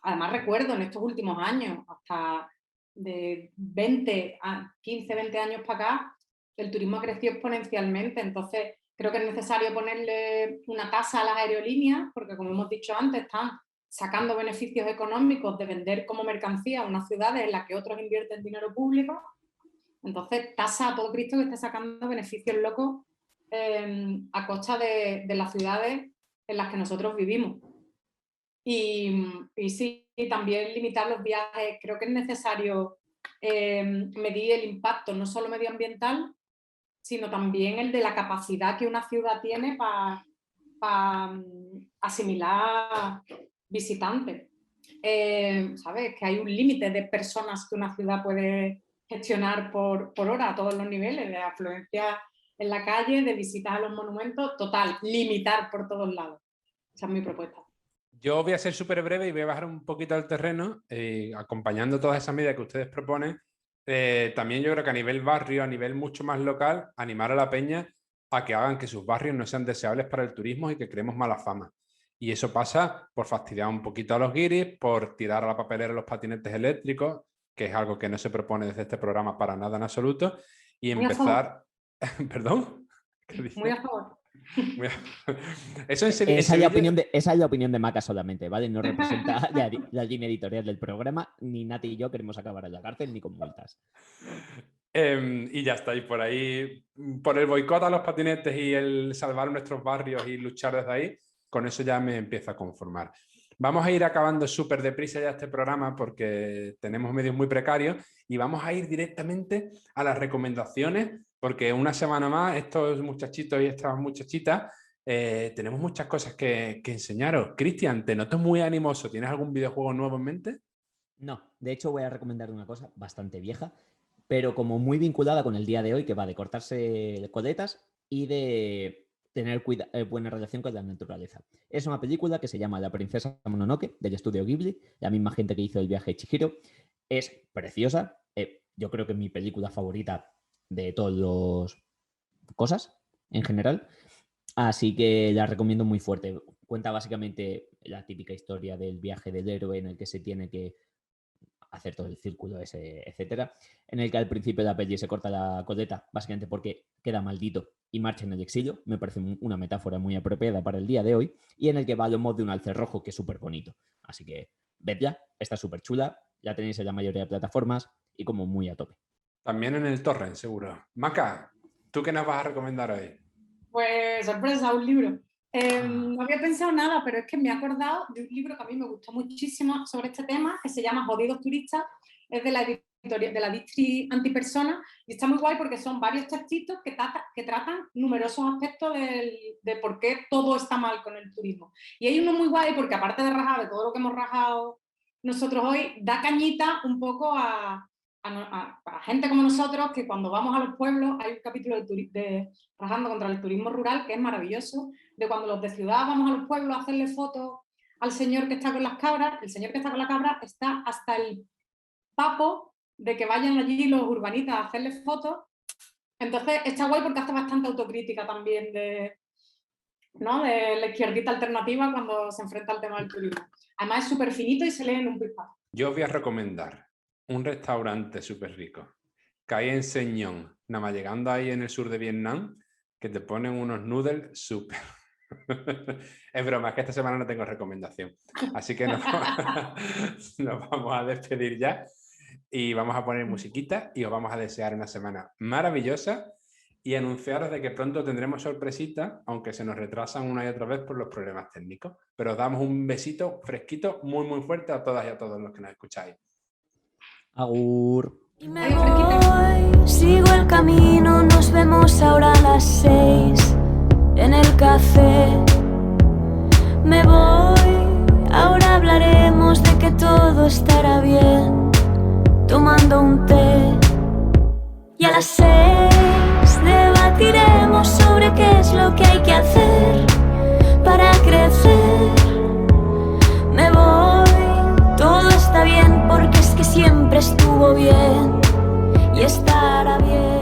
Además recuerdo en estos últimos años, hasta de 15, 20 años para acá, el turismo ha crecido exponencialmente. Entonces creo que es necesario ponerle una tasa a las aerolíneas, porque como hemos dicho antes, están sacando beneficios económicos de vender como mercancía unas ciudades en las que otros invierten dinero público. Entonces tasa a todo Cristo que esté sacando beneficios locos a costa de las ciudades en las que nosotros vivimos. Y sí, también limitar los viajes. Creo que es necesario medir el impacto, no solo medioambiental, sino también el de la capacidad que una ciudad tiene para asimilar visitantes. ¿Sabes? Que hay un límite de personas que una ciudad puede gestionar por hora a todos los niveles, de afluencia en la calle, de visitas a los monumentos, total, limitar por todos lados. Esa es mi propuesta. Yo voy a ser súper breve y voy a bajar un poquito al terreno, acompañando todas esas medidas que ustedes proponen. También yo creo que a nivel barrio, a nivel mucho más local, animar a la peña a que hagan que sus barrios no sean deseables para el turismo y que creemos mala fama. Y eso pasa por fastidiar un poquito a los guiris, por tirar a la papelera los patinetes eléctricos, que es algo que no se propone desde este programa para nada en absoluto, y empezar... ¿Perdón? Muy a favor. Eso en esa es la opinión de Maca solamente, ¿vale? No representa la línea editorial del programa, ni Nati y yo queremos acabar en la cárcel ni con multas. Y ya está, y por ahí, por el boicot a los patinetes y el salvar nuestros barrios y luchar desde ahí, con eso ya me empiezo a conformar. Vamos a ir acabando súper deprisa ya este programa porque tenemos medios muy precarios y vamos a ir directamente a las recomendaciones porque una semana más estos muchachitos y estas muchachitas tenemos muchas cosas que enseñaros. Cristian, te noto muy animoso. ¿Tienes algún videojuego nuevo en mente? No, de hecho voy a recomendar una cosa bastante vieja, pero como muy vinculada con el día de hoy, que va de cortarse coletas y de tener buena relación con la naturaleza. Es una película que se llama La princesa Mononoke, del estudio Ghibli, la misma gente que hizo El viaje de Chihiro. Es preciosa, yo creo que es mi película favorita de todas las cosas en general, así que la recomiendo muy fuerte. Cuenta básicamente la típica historia del viaje del héroe en el que se tiene que hacer todo el círculo ese, etcétera, en el que al principio de la peli se corta la coleta, básicamente porque queda maldito y marcha en el exilio, me parece una metáfora muy apropiada para el día de hoy, y en el que va a lomos de un alce rojo, que es súper bonito. Así que vedla, está súper chula, la tenéis en la mayoría de plataformas y como muy a tope. También en el torrent, seguro. Maca, ¿tú qué nos vas a recomendar hoy? Pues sorpresa, un libro. No había pensado nada, pero es que me he acordado de un libro que a mí me gustó muchísimo sobre este tema, que se llama Jodidos Turistas, es de la editorial de la Distri Antipersona, y está muy guay porque son varios textitos que tratan numerosos aspectos de por qué todo está mal con el turismo. Y hay uno muy guay porque aparte de rajar de todo lo que hemos rajado nosotros hoy, da cañita un poco a gente como nosotros, que cuando vamos a los pueblos hay un capítulo de Rajando contra el turismo rural que es maravilloso, de cuando los de ciudad vamos a los pueblos a hacerle fotos al señor que está con las cabras. El señor que está con la cabra está hasta el papo de que vayan allí los urbanitas a hacerle fotos. Entonces está guay porque hace bastante autocrítica también de la izquierdita alternativa cuando se enfrenta al tema del turismo. Además es súper finito y se lee en un pispazo. Yo os voy a recomendar un restaurante súper rico que hay en Señón, nada más llegando ahí en el sur de Vietnam, que te ponen unos noodles súper... Es broma, es que esta semana no tengo recomendación. Así que nos vamos a despedir ya y vamos a poner musiquita y os vamos a desear una semana maravillosa y anunciaros de que pronto tendremos sorpresitas, aunque se nos retrasan una y otra vez por los problemas técnicos. Pero os damos un besito fresquito, muy, muy fuerte a todas y a todos los que nos escucháis. Agur. Y me voy, sigo el camino, nos vemos ahora a las 6 en el café. Me voy, ahora hablaremos de que todo estará bien, tomando un té. Y a las 6 debatiremos sobre qué es lo que hay que hacer para crecer. Me voy, todo está bien porque es que siempre estuvo bien y estará bien.